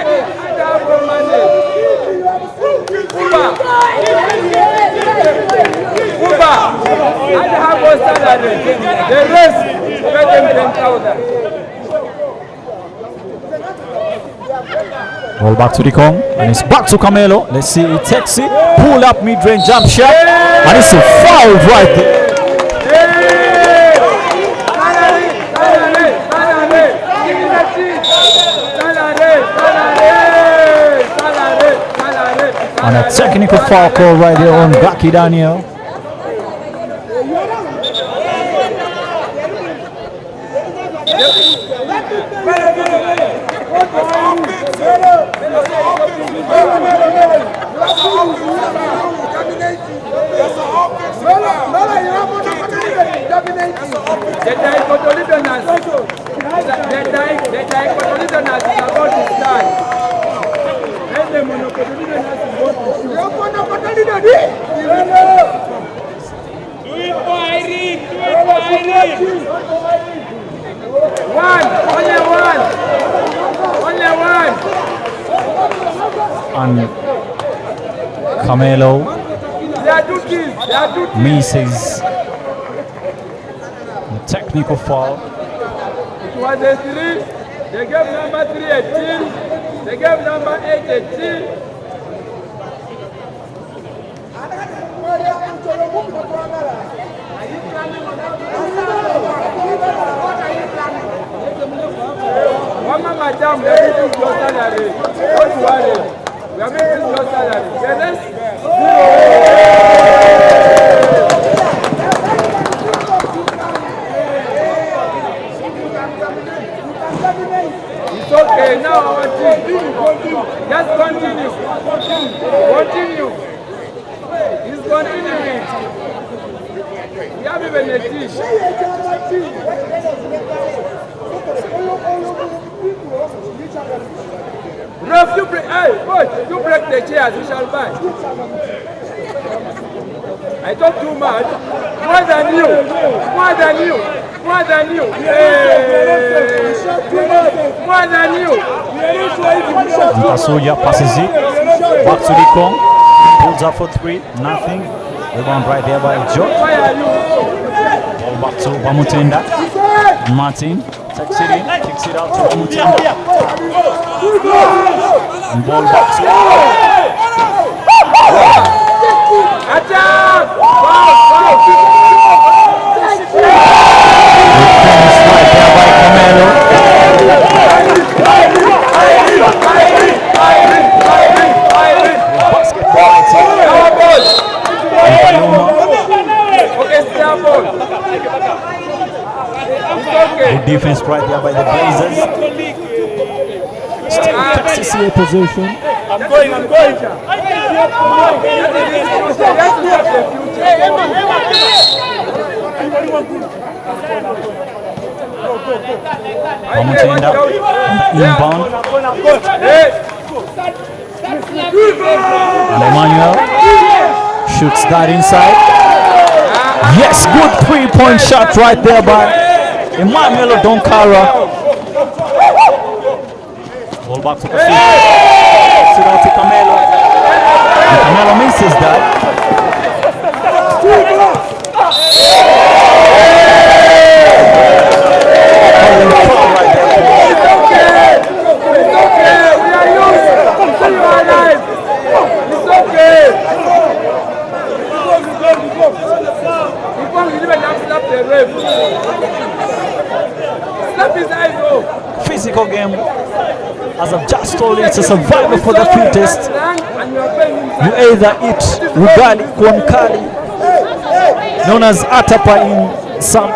Ball back to Ikong. And it's back to Camelo. Let's see, he takes it. Pull up mid-range jump shot. And it's a foul right there. And a technical foul call right there on Gaki Daniel. And Camelo misses the technical foul. It was a 3. They gave number 3 a team. They gave number 8 a team. Madam, we are making your salary. Don't worry. We are making your salary. Yes? It's okay. Now our team. Just continue. Continue. He's continuing. We have even a team. Ref, you break, hey, coach, you break the chairs, we shall buy. I talk too much. More than you. More than you. More More than you. More than you. Kcca passes it back to the Kong. Pulls up for 3. Nothing. Rebound right there by Joe. Ball back to Bamutenda. Martin takes it in, kicks it out to Bamutenda. And ball back to Attack! right there by Camelo. Basketball good defense right there by the Blazers. Still Kcca position. I'm going. Bamutenda inbound. And Emmanuel shoots that inside. Yes, good 3-point shot right there by Emmanuel Donkara. Ball back to Kcca. Sit out to Camelo. And Camelo misses that. Physical game, as I've just told you, it's a survival for the fittest. You either eat ugali kwankali, known as atapa in some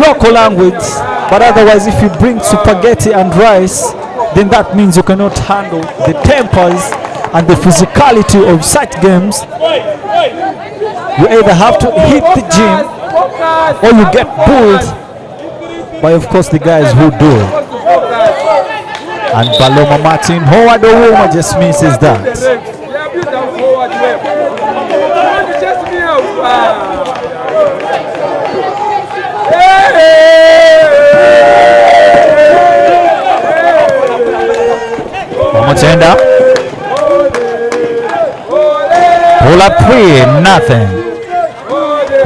local language, but otherwise if you bring spaghetti and rice, then that means you cannot handle the tempers and the physicality of such games. You either have to hit the gym or you get pulled by, of course, the guys who do. And Baloma Martin Howard Owoma just misses that. Bamutenda pull up 3, nothing.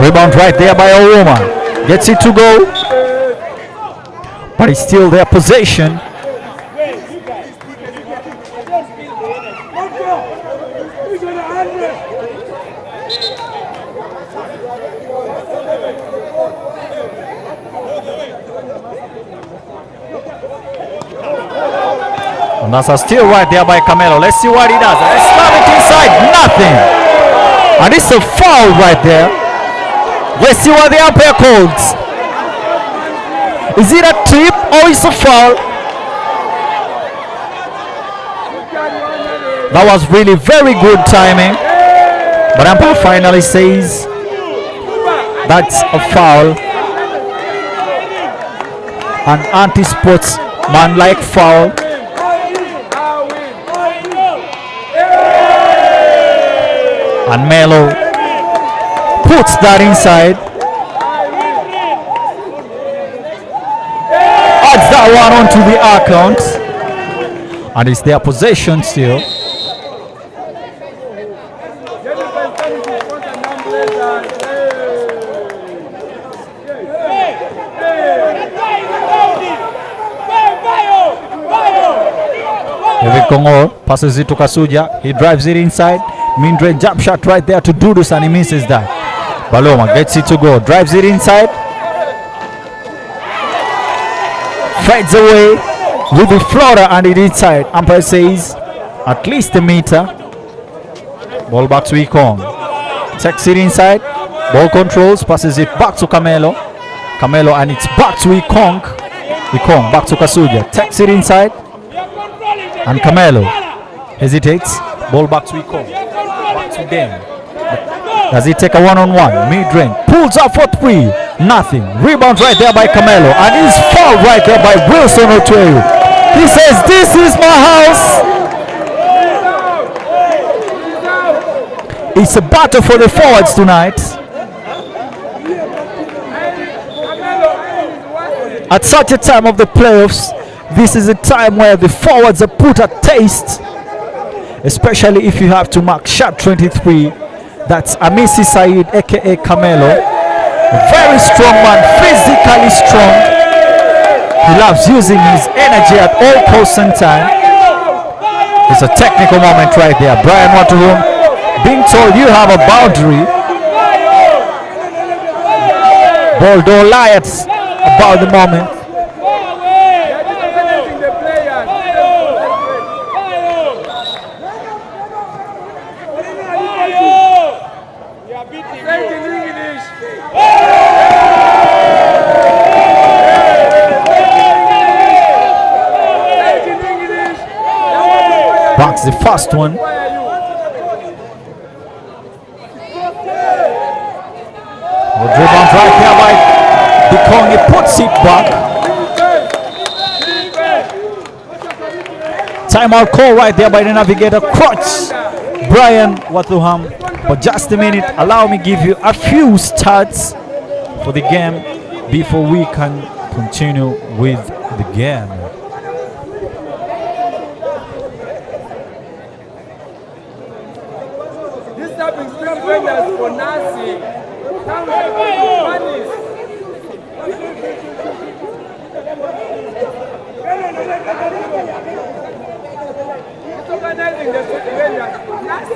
Rebound right there by Owoma. Gets it to go, but it's still their possession. And that's still right there by Camelo. Let's see what he does. Let's slam it inside. Nothing. And it's a foul right there. Let's see what the umpire calls. Is it a trip or is a foul? That was really very good timing. But umpire finally says that's a foul. An anti-sportsman-like foul. And Melo puts that inside. Adds that one onto the account. And it's their possession still. David Kongo passes it to Kcca. He drives it inside. Mid-range jump shot right there to Dudus and he misses that. Baloma gets it to go. Drives it inside. Fades away with the floater and it inside. Umpire says at least a meter. Ball back to Ekong. Takes it inside. Ball controls. Passes it back to Camelo. Camelo and it's back to Ekong. Ekong back to Kcca. Takes it inside. And Camelo hesitates. Ball back to Ekong. Back to them. Does he take a one-on-one? Mid-range. Pulls up for 3. Nothing. Rebound right there by Camelo. And he's fouled right there by Wilson Otueyu. He says, "This is my house." It's a battle for the forwards tonight. At such a time of the playoffs, this is a time where the forwards are put at taste, especially if you have to mark shot 23. That's Amisi Said, aka Camelo. Very strong man, physically strong. He loves using his energy at all costs and time. It's a technical moment right there. Brian Waturum being told you have a boundary. Boldo Lions about the moment. Backs the first one. Rebound right here by Dikong. He puts it back. Timeout call right there by the Navigator. Crutch Brian Watuham. But just a minute, allow me give you a few stats for the game before we can continue with the game. This type is vendors for Nancy. It's organizing the vendors for Nancy.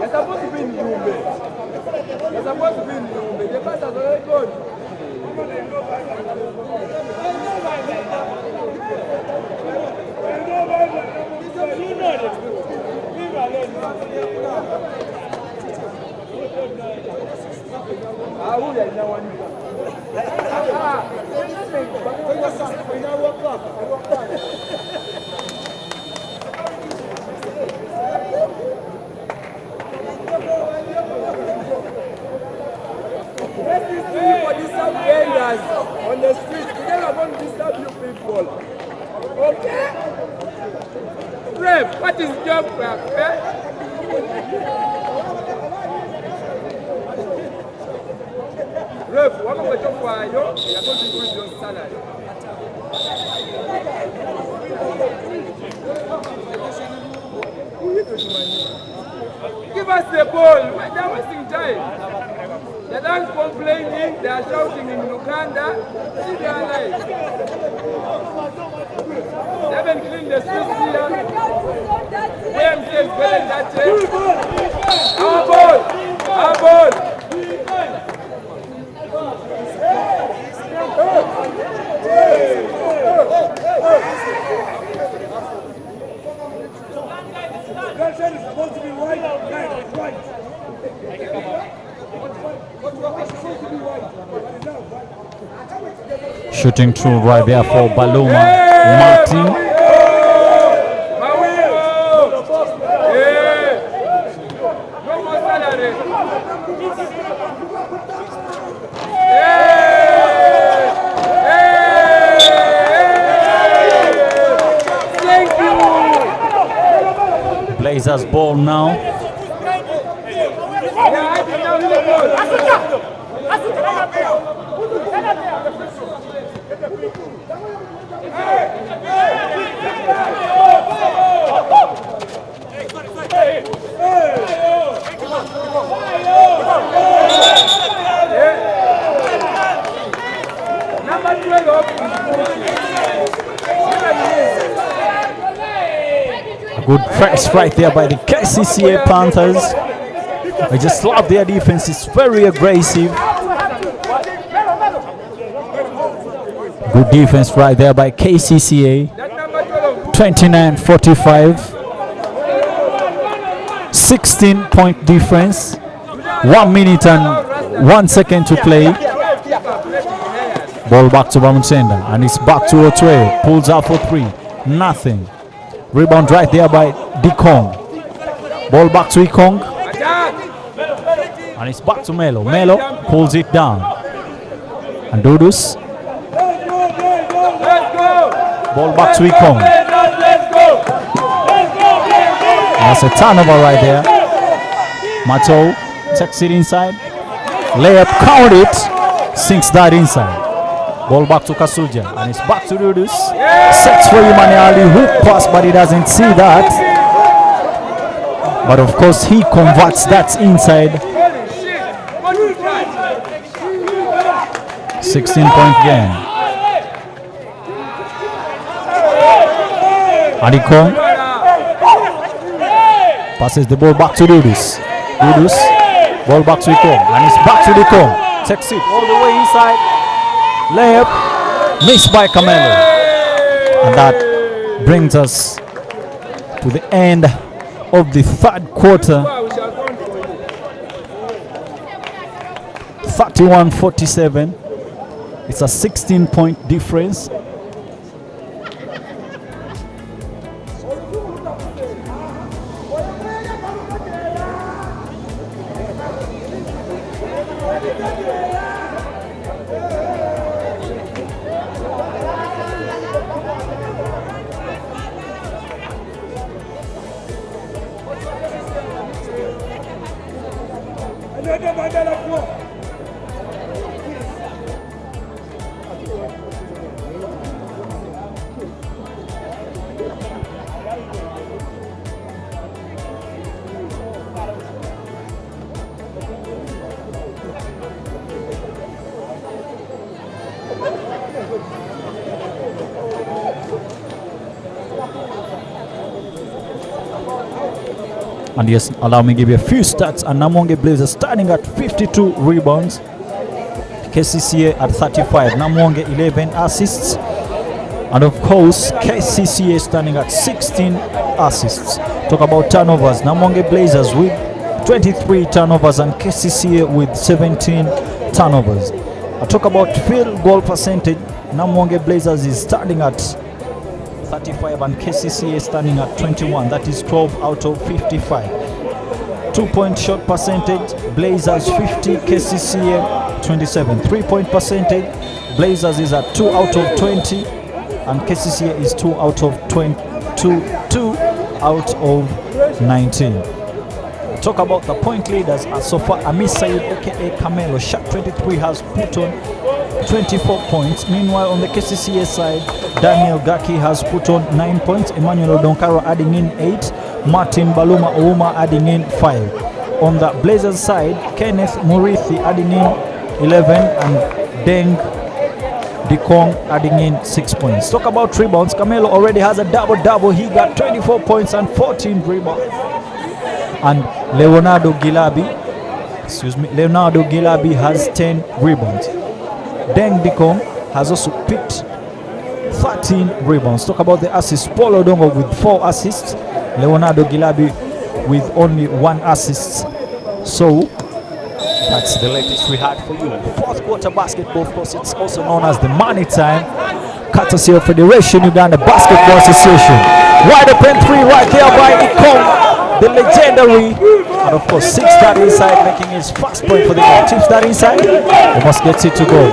You're supposed to be in Yumbe. You're supposed to be in Yumbe. The pass has already gone. On the street, we don't want to disturb you people. Okay? Rep, what is job, Rep? Rep, one of the job for you, you're going to increase your salary. Give us the ball. They're wasting time. They're not complaining, they are shouting in Uganda. See their life. They haven't cleaned the streets here. YMCA is better that way. Our ball! Our ball! Is supposed to be right, right. Shooting through right there for Baluma Martin. Blazers ball now. A good press right there by the Kcca Panthers. I just love their defense. It's very aggressive. Good defense right there by Kcca. 29-45. 16-point difference. 1 minute and 1 second to play. Ball back to Bamunsenda, and it's back to Otwe. Pulls out for 3. Nothing. Rebound right there by Dikong. Ball back to Ikong. And it's back to Melo. Melo pulls it down. And Dudus. Let's go. Ball back to Ikong. Let's go. That's a turnover right there. Mato takes it inside. Layup, count it. Sinks that inside. Ball back to Kcca. And it's back to Dudus. Sets for Imaniali. Hook pass, but he doesn't see that. But of course, he converts that inside. 16-point game. Adikong passes the ball back to Dudus. Dudus, ball back to Ikong. And it's back to Ikong. Takes it all the way inside. Layup, missed by Camelo. And that brings us to the end of the third quarter. 31-47. It's a 16-point difference. And yes, allow me to give you a few stats. And Namuwongo Blazers starting at 52 rebounds. Kcca at 35. Namuwongo 11 assists. And of course, Kcca standing at 16 assists. Talk about turnovers. Namuwongo Blazers with 23 turnovers and Kcca with 17 turnovers. I talk about field goal percentage. Namuwongo Blazers is starting at 35 and Kcca standing at 21. That is 12 out of 55. 2-point shot percentage, Blazers 50, Kcca 27. 3-point percentage, Blazers is at 2 out of 20 and Kcca is 2 out of 22, 2 out of 19. Talk about the point leaders. So far, Amis Said aka Camelo shot 23 has put on 24 points. Meanwhile, on the Kcca side, Daniel Gaki has put on 9 points. Emmanuel Odonkaro adding in 8. Martin Baluma Ouma adding in 5. On the Blazers side, Kenneth Murithi adding in 11 and Deng Dikong adding in 6 points. Talk about rebounds. Camelo already has a double-double. He got 24 points and 14 rebounds. And Leonardo Gilabi has 10 rebounds. Deng Dikong has also picked 13 rebounds. Talk about the assists. Paul Odongo with 4 assists. Leonardo Gilabi with only 1 assist. So that's the latest we had for you. Fourth quarter basketball, of course, it's also known as the money time. Courtesy of Federation Uganda Basketball Association. Wide open 3 right there by Ikong, the legendary. And of course, 6 that inside, making his first point for the game. 2 that inside, he must get it to go.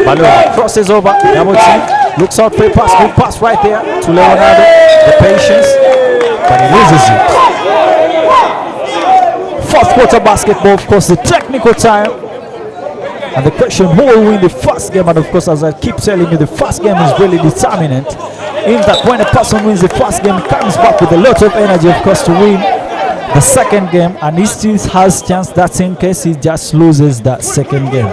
Baloo crosses over, double team, looks out for a pass, good pass right there to Leonardo. The patience, but he loses it. Fourth quarter basketball, of course, the technical time. And the question, who will win the first game? And of course, as I keep telling you, the first game is really determinant. In that when a person wins the first game, he comes back with a lot of energy, of course, to win the second game. And he still has chance, that's in case he just loses that second game.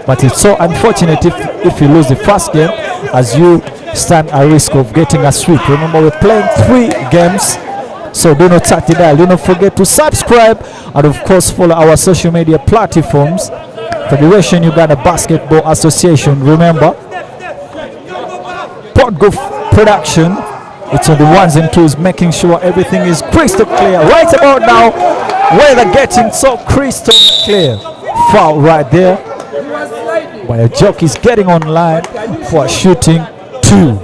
But it's so unfortunate if you lose the first game, as you stand a risk of getting a sweep. Remember, we're playing 3 games, so do not tap the dial. Do not forget to subscribe and of course follow our social media platforms. Federation Uganda Basketball Association. Remember, Podgo Production, it's on the ones and twos, making sure everything is crystal clear. Right about now, weather getting so crystal clear. Foul right there. But a joke is getting online for shooting 2.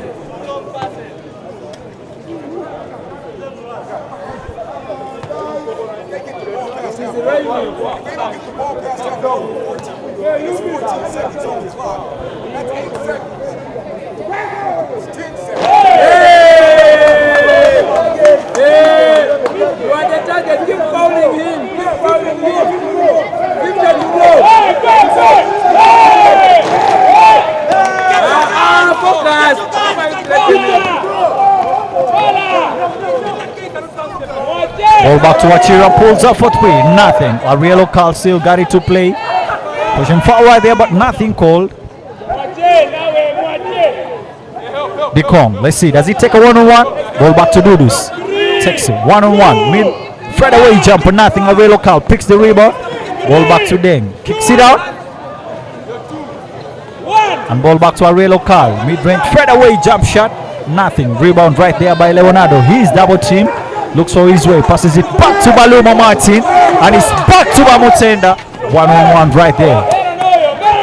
That's 8 seconds. It's 10 seconds. You are the target. Keep fouling him. Keep fouling him. Give them to go. Focus. Ball back to Achira, pulls up for 3, nothing. Arielo Carl still got it to play. Pushing forward there, but nothing called. Bicom, let's see, does he take a one-on-one? Ball back to Dudus. Takes it, one-on-one. Mid, Fred away jumper, nothing. Arielo Carl picks the rebound. Ball back to Deng. Kicks it out. And ball back to Arielo Carl. Mid-range, Fred away jump shot. Nothing. Rebound right there by Leonardo. He's double team. Looks for his way. Passes it back to Baluma Martin. And it's back to Bamutenda. One-on-one right there.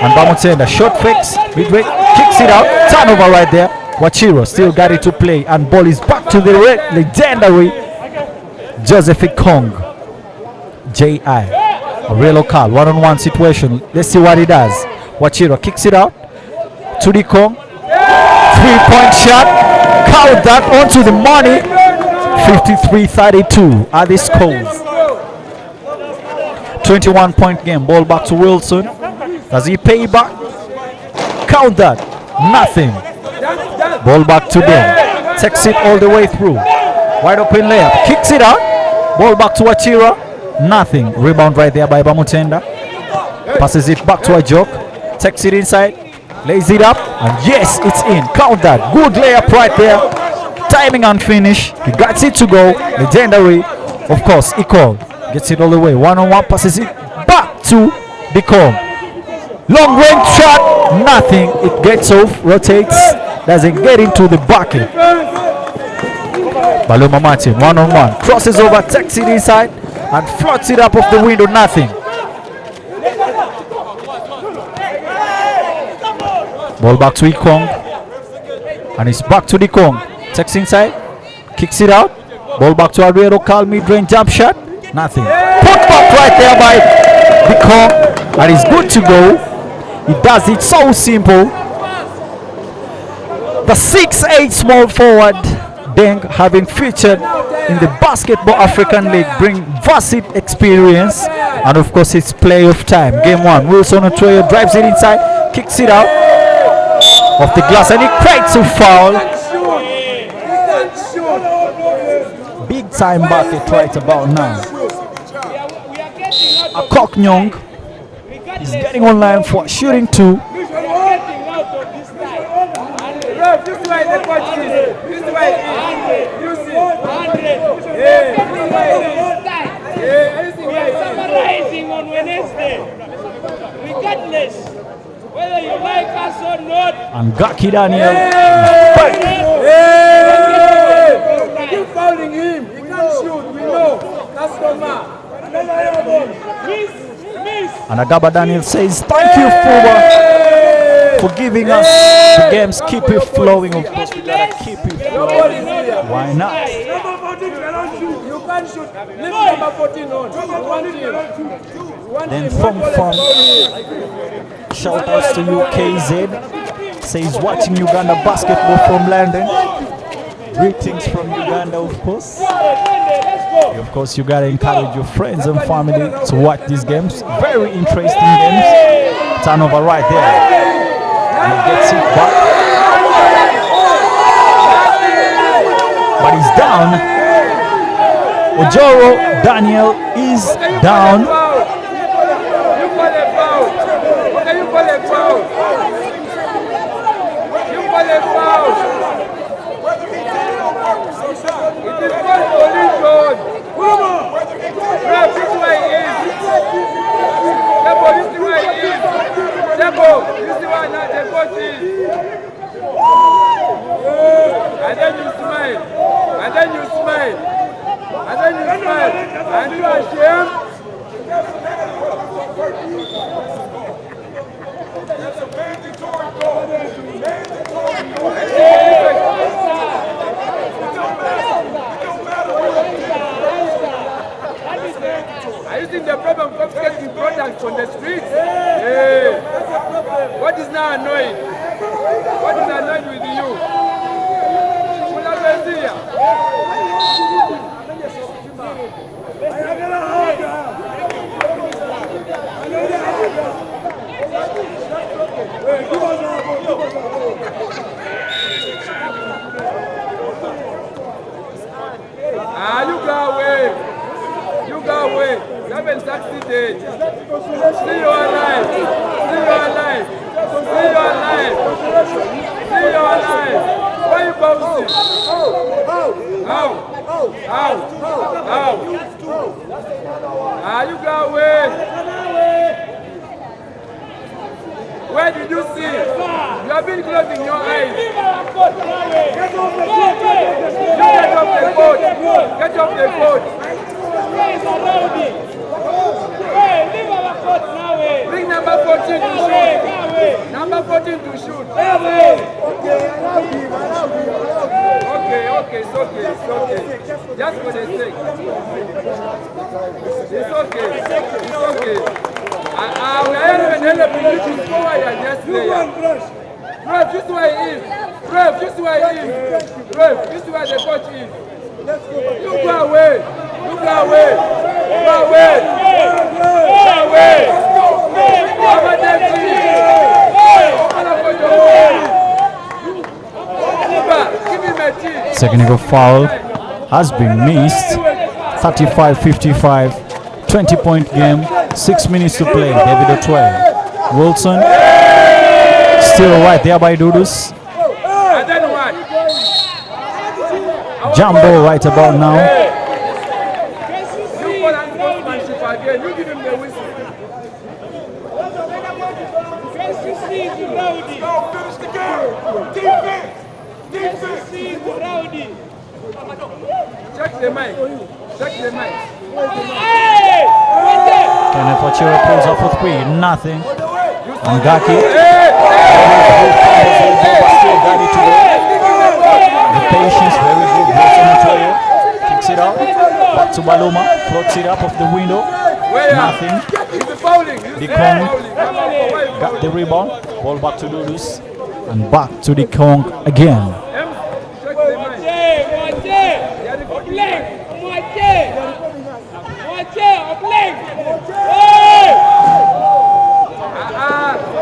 And Bamutenda, short fix. Mid-range, kicks it out. Turnover right there. Wachiro still got it to play. And ball is back to the legendary Joseph Kong. J.I. Arielo Carl. One-on-one situation. Let's see what he does. Wachiro kicks it out. To the Kong. 3-point shot. Count that onto the money. 53-32 are the scores. 21-point game. Ball back to Wilson. Does he pay back? Count that. Nothing. Ball back to them. Takes it all the way through. Wide open layup. Kicks it out. Ball back to Achira. Nothing. Rebound right there by Bamutenda. Passes it back to a joke. Takes it inside. Lays it up. And yes, it's in. Count that. Good layup right there. Timing and finish. He gets it to go. Legendary. Of course, Ecole gets it all the way. One-on-one, passes it back to Bicom. Long range shot. Nothing. It gets off. Rotates. Doesn't get into the bucket. Baluma Martin. One-on-one. Crosses over. Takes it inside. And floats it up off the window. Nothing. Ball back to Ikong. And it's back to the Kong. Takes inside. Kicks it out. Ball back to Arielo Carl. Mid-range jump shot. Nothing. Put back right there by the Kong. And it's good to go. He does it so simple. The 6'8" small forward Deng, having featured in the Basketball African League, bring vast experience and of course his play of time. Game 1. Wilson Otroyo drives it inside. Kicks it out. Off the glass and he creates a foul. Big time bucket right about now. Akok Nyong is getting online for shooting 2. This is why the coach is. This is why you see. Summarizing on Wednesday. Regardless whether you like us or not. And Gaki Daniel. Keep fouling him. He can't shoot. We know. That's Roma. And Agaba Daniel says, thank you, FUBA, for giving us the games. Keep it flowing. Of course, we gotta keep it flowing. Why not? Number 14 cannot shoot. You can't shoot. Leave number 14 on. Then from shout outs to you, KZ. Says watching Uganda basketball from London. Greetings from Uganda, of course. Of course, you gotta encourage your friends and family to watch these games. Very interesting games. Turnover right there. And he gets it back. But he's down. Ojoro Daniel is down. You call a foul. Okay, you call a foul. You call a foul. It is called collision. Ref, this is why it is. Debo, this is why it is. Debo, this is why not the coach is. And then you smile. And then you smile. And then you smile. And you are ashamed. That's a mandatory goal. Mandatory goal. Are you seeing the problem of getting products on the streets? Yeah. What is now annoying? What is annoying with you? You go away. You go away. You haven't succeeded. See you alive. See you alive. See you alive. See you alive. Why are you bouncing? How? You go away. Where did you see? You have been closing your eyes. Get off the boat. Get off the boat. Bring number 14 to shoot. Number 14 to shoot. Okay, it's okay. Just for the sake. It's okay. We are even helping you to score your just player. Ref, this way is. Ref, this way is. Ref, this way the coach is. You go away. You go away. Go away. Go away. Technical foul has been missed. 35-55, 20-point game, 6 minutes to play. David Otway. Wilson still right there by Dudus. Jumbo right about now. You give him the whistle. Finish the game. Defense. Check the mic. Kenneth Wachira pulls up for 3, nothing. And Gaki. The patience, very good. Kicks it out. Back to Baluma. Floats it up off the window. Nothing. The Kong got the rebound. Ball back to Dudus. And back to the Kong again.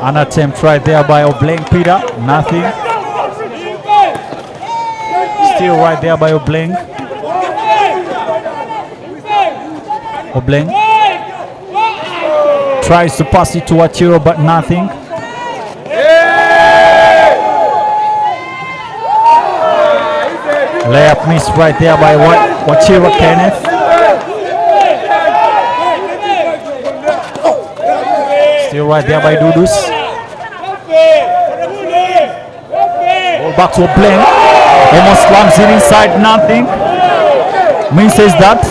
An attempt right there by Obleng Peter. Nothing. Still right there by Obleng. Obleng tries to pass it to Wachiro, but nothing. Layup miss right there by Wachiro Kenneth. Still right there by Dudus. Ball back to Obleng. Almost slams it inside, nothing. Min says that.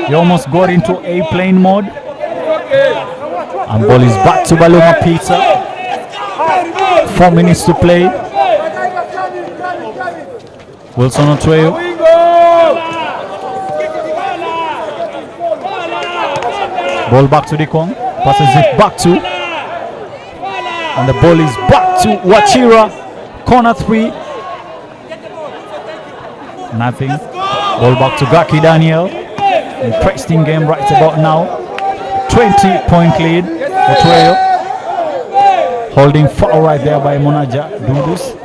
He almost got into A-plane mode. And ball is back to Baluma Pizza. 4 minutes to play. Wilson Otway. Ball back to the Kong. Passes it back to. And the ball is back to Wachira. Corner 3. Nothing. Ball back to Gaki Daniel. Interesting game right about now. 20-point lead. Otway. Holding foul right there by Monaja Dudus.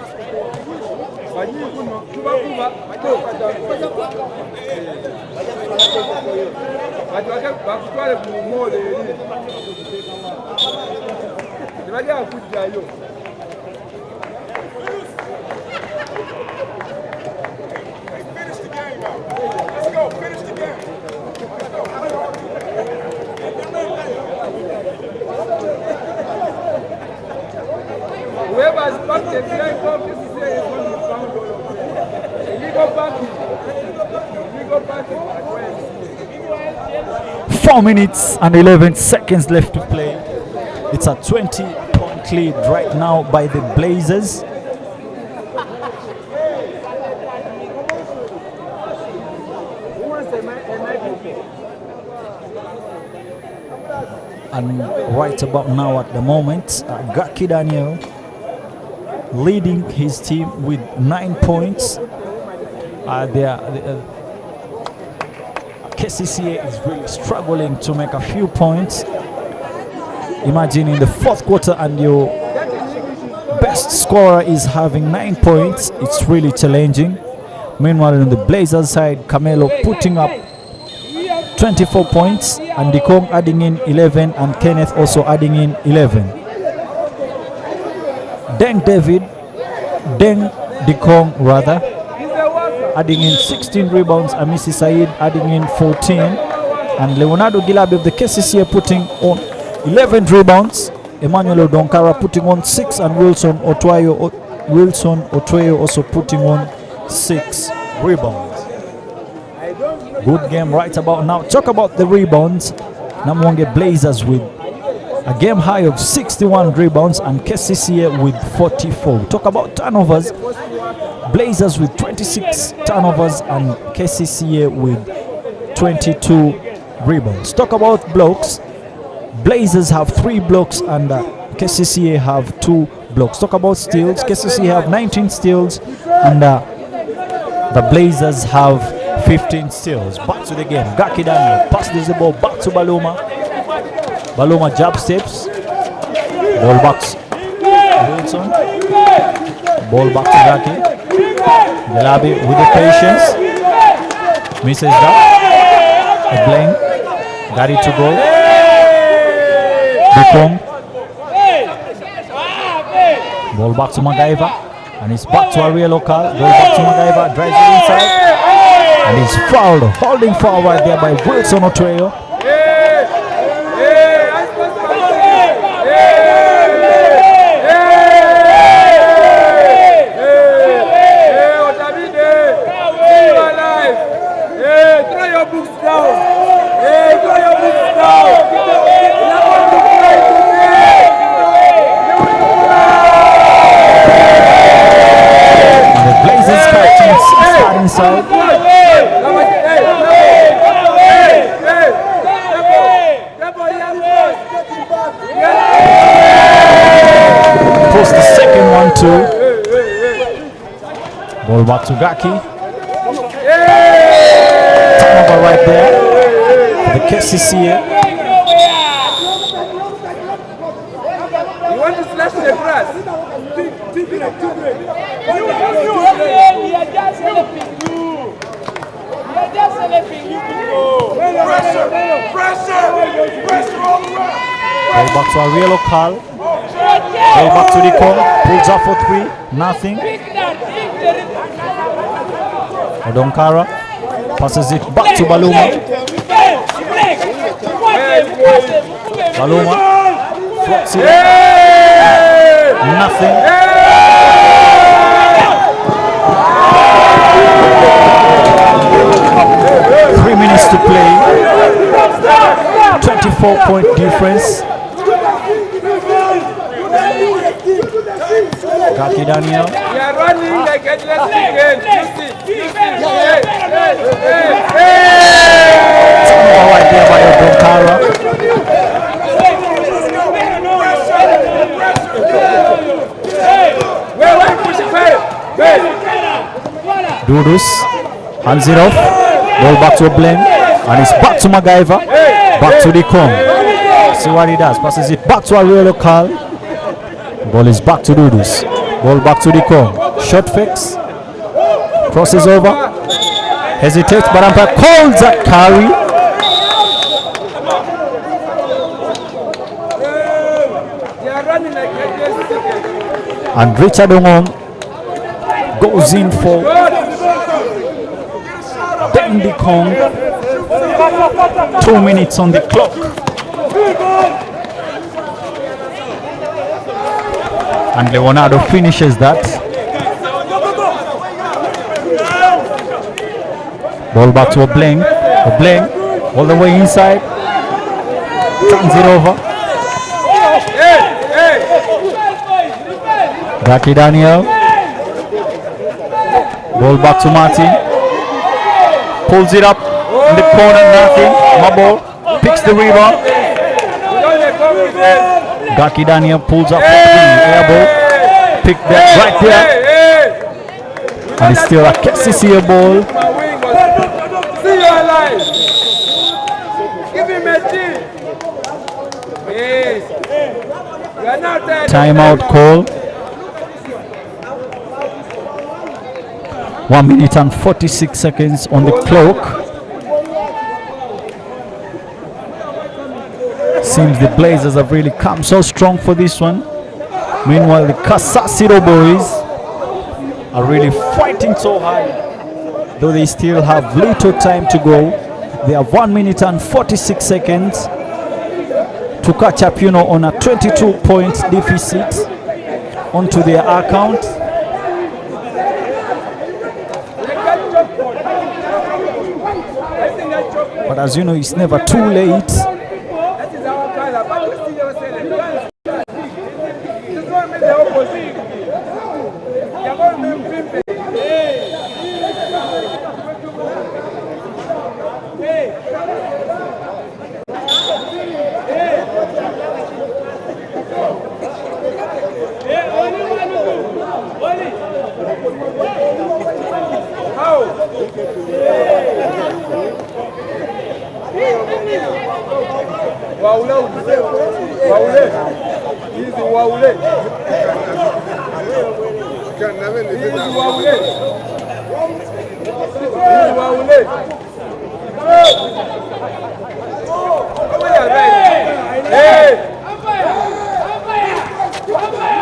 Finish the game out. Let's go. Finish the game. Whoever has backed the blind bomb, this is going to be found all over. Illegal parking. 4 minutes and 11 seconds left to play. It's a 20-point lead right now by the Blazers. And right about now at the moment, Gaki Daniel leading his team with 9 points. Kcca is really struggling to make a few points. Imagine in the fourth quarter and your best scorer is having 9 points. It's really challenging. Meanwhile, on the Blazers side, Camelo putting up 24 points, and Dikong adding in 11, and Kenneth also adding in 11. Deng Dikong rather, adding in 16 rebounds, and Missy Said adding in 14, and Leonardo Gilabi of the Kcca putting on 11 rebounds, Emmanuel Odonkara putting on 6, and Wilson Otoyo also putting on 6 rebounds. Good game right about now. Talk about the rebounds. Namuwongo Blazers with a game high of 61 rebounds and Kcca with 44. Talk about turnovers. Blazers with 26 turnovers and Kcca with 22 rebounds. Talk about blocks. Blazers have 3 blocks and Kcca have 2 blocks. Talk about steals. Kcca have 19 steals and the Blazers have 15 steals. Back to the game. Gaki Daniel passes the ball back to Baloma. Baloma jab steps. Ball back to Wilson. Ball back to Gaki. Gilabi with the patience. Misses that. A blank. Got it to go. Dikong. Ball back to MacGyver. And it's back to Ariel Local. Ball back to MacGyver. Drives it inside. And he's fouled, holding foul right there by Wilson Otoyo. Throw your books down. Throw your books down. And the Blazers captain start inside. Post the second one too. Ball back to Gaki. Turnover right there for the Kcca. You want to slash the grass? Pressure all around. Ball back to Ariel Local. Ball back to Dikong. Pulls up for 3. Nothing. Odonkara passes it back to Baloma. Baloma floats it. Nothing. Three minutes to play. 24-point difference. Gaki Daniel. We are running like headless chicken. Right there by Odonkara. Dudus hands it off. Ball back to Obleng. And it's back to MacGyver. Back to Dikong. See what he does. Passes it back to Ariel Local. Ball is back to Dudus. Ball back to Dikong. Shot fakes. Crosses over. Hesitates, but umpire calls that carry. And Richard Ongom goes in for Deng Dikong. 2 minutes on the clock. And Leonardo finishes that. Ball back to Obleng. Obleng all the way inside. Turns it over. Gaki Daniel. Ball back to Martin. Pulls it up in the corner. Nothing. Mabol picks the rebound. Gaki Daniel pulls up for 3. Air ball. Pick that right there. And it's still a Kcca ball. See you alive. Give him a team. Yes. You are not tired. Timeout call. 1 minute and 46 seconds on the clock. Seems the Blazers have really come so strong for this one. Meanwhile, the Kcca boys are really fighting so hard, though they still have little time to go. They have 1 minute and 46 seconds to catch up, on a 22-point deficit onto their account. But as you know, it's never too late.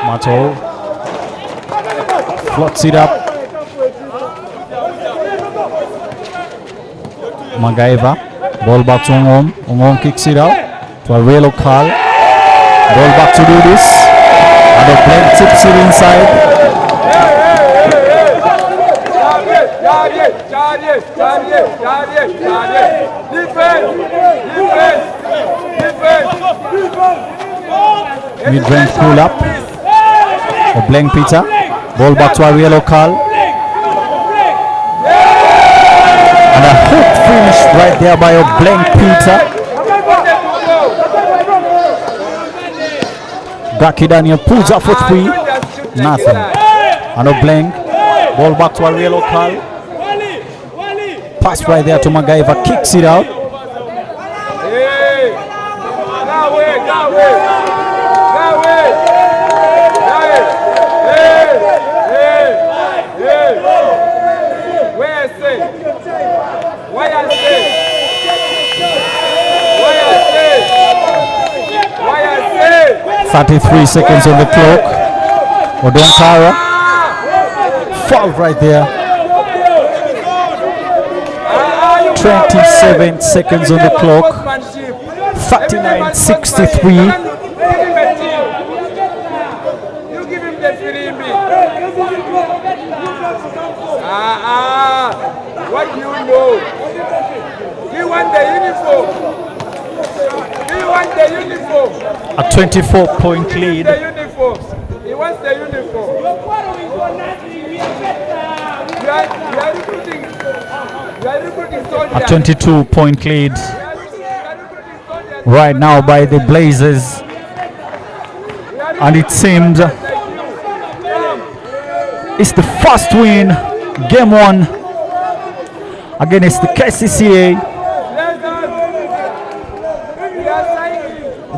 Mato floats it up. Magaiva, ball back to Ongom. Ongom kicks it out to a real Carl. Ball back to do this. And the play tips it inside. Mid-range pull up. A blank Peter. Ball back to Ariel Carl. And a hook finish right there by a blank Peter. Gaki Daniel pulls up for 3. Nothing. And a blank. Ball back to Ariel Carl. Pass right there to Magaiva. Kicks it out. Why I say? 33 seconds on the clock. Odonkara. Foul right there. 27 seconds on the clock. 39-63. You give him the free me. What do you know? He want the uniform. He want the uniform. A 24-point lead. The uniform. He wants the uniform. You are recruiting soldiers. A 22-point lead right now by the Blazers. And it seems it's the first win, game 1 against the Kcca.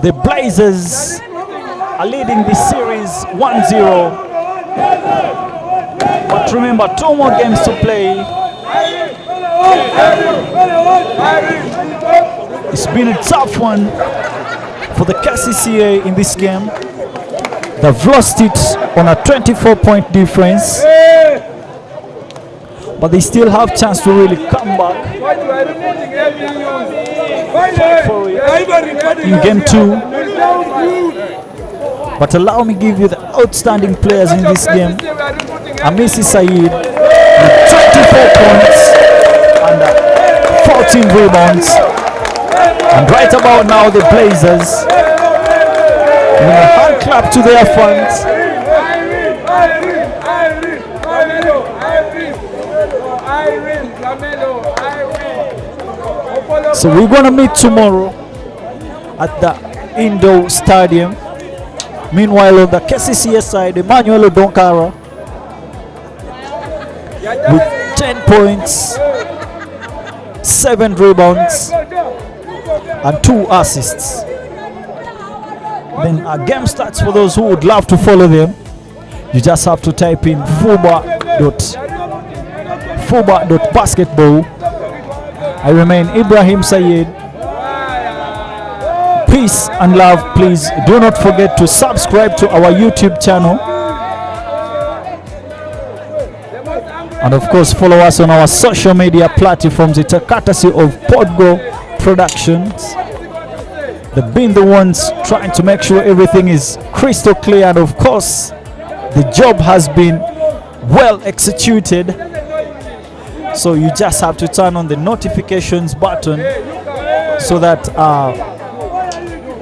The Blazers are leading this series 1-0. But remember, 2 more games to play. It's been a tough one for the Kcca in this game. They've lost it on a 24-point difference, but they still have chance to really come back for it in game 2. But allow me give you the outstanding players in this game. Amisi Said with 24 points and 14 rebounds. And right about now, the Blazers with a hand clap to their fans. So we're gonna meet tomorrow at the indoor stadium. Meanwhile, on the Kcca side, Emmanuel Donkara with 10 points, 7 rebounds, and 2 assists. Then our game starts. For those who would love to follow them, you just have to type in fuba.basketball. I remain Ibrahim Sayed. Peace and love. Please do not forget to subscribe to our YouTube channel, and of course follow us on our social media platforms. It's a courtesy of Podgo Productions. They've been the ones trying to make sure everything is crystal clear, and of course the job has been well executed. So you just have to turn on the notifications button so that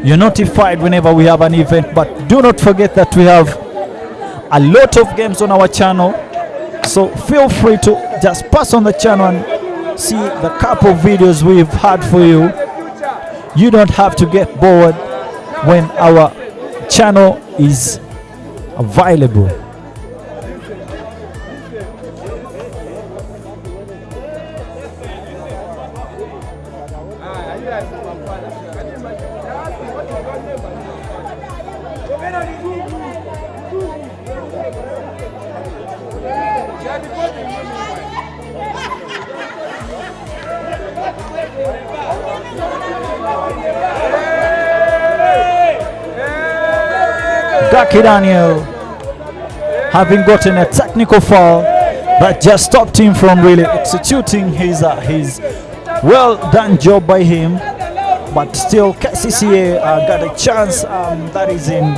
you're notified whenever we have an event. But do not forget that we have a lot of games on our channel, so feel free to just pass on the channel and see the couple of videos we've had for you. You don't have to get bored when our channel is available. Gaki Daniel, having gotten a technical foul that just stopped him from really executing his well done job by him, but still Kcca got a chance that is in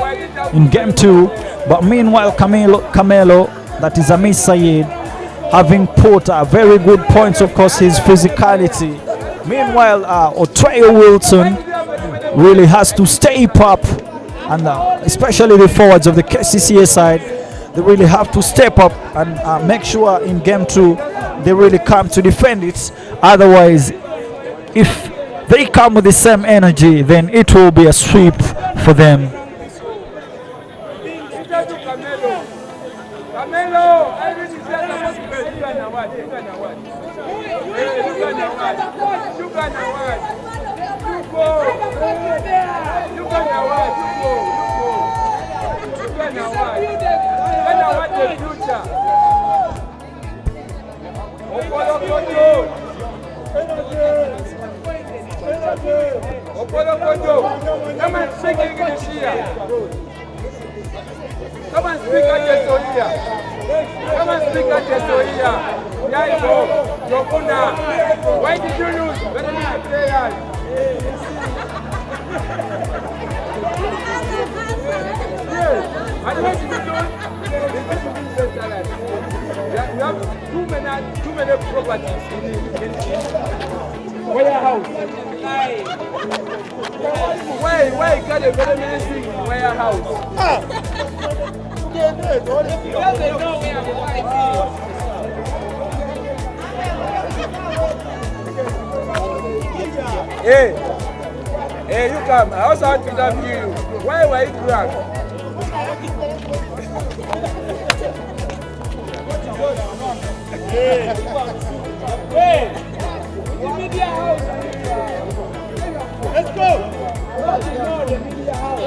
game 2. But meanwhile Camelo, that is Amis Sayed, having put very good points, of course, his physicality. Meanwhile Otreo Wilson really has to step up, and especially the forwards of the Kcca side, they really have to step up and make sure in game 2 they really come to defend it. Otherwise, if they come with the same energy, then it will be a sweep for them. Come and speak English here. Come and speak at Kcca. Come and speak at Kcca. Yaibo, Yokuna. Why did you lose? Better than the players. Yes. And what did you do? You have too many properties in warehouse. Why you got a very many things in warehouse? Hey, you come. I also have to interview you. Why were you drunk? Hey, the media house. Let's go. No, the media house.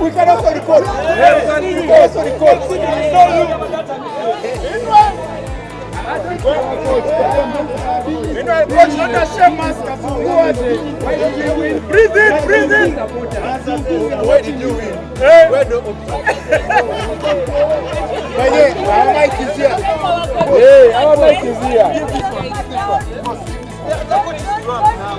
We can also record. coach, not a shame mask. Breathe in, breathe in. Where did you win? Where the our mic is here. Hey, our mic is here. The coach is drunk now.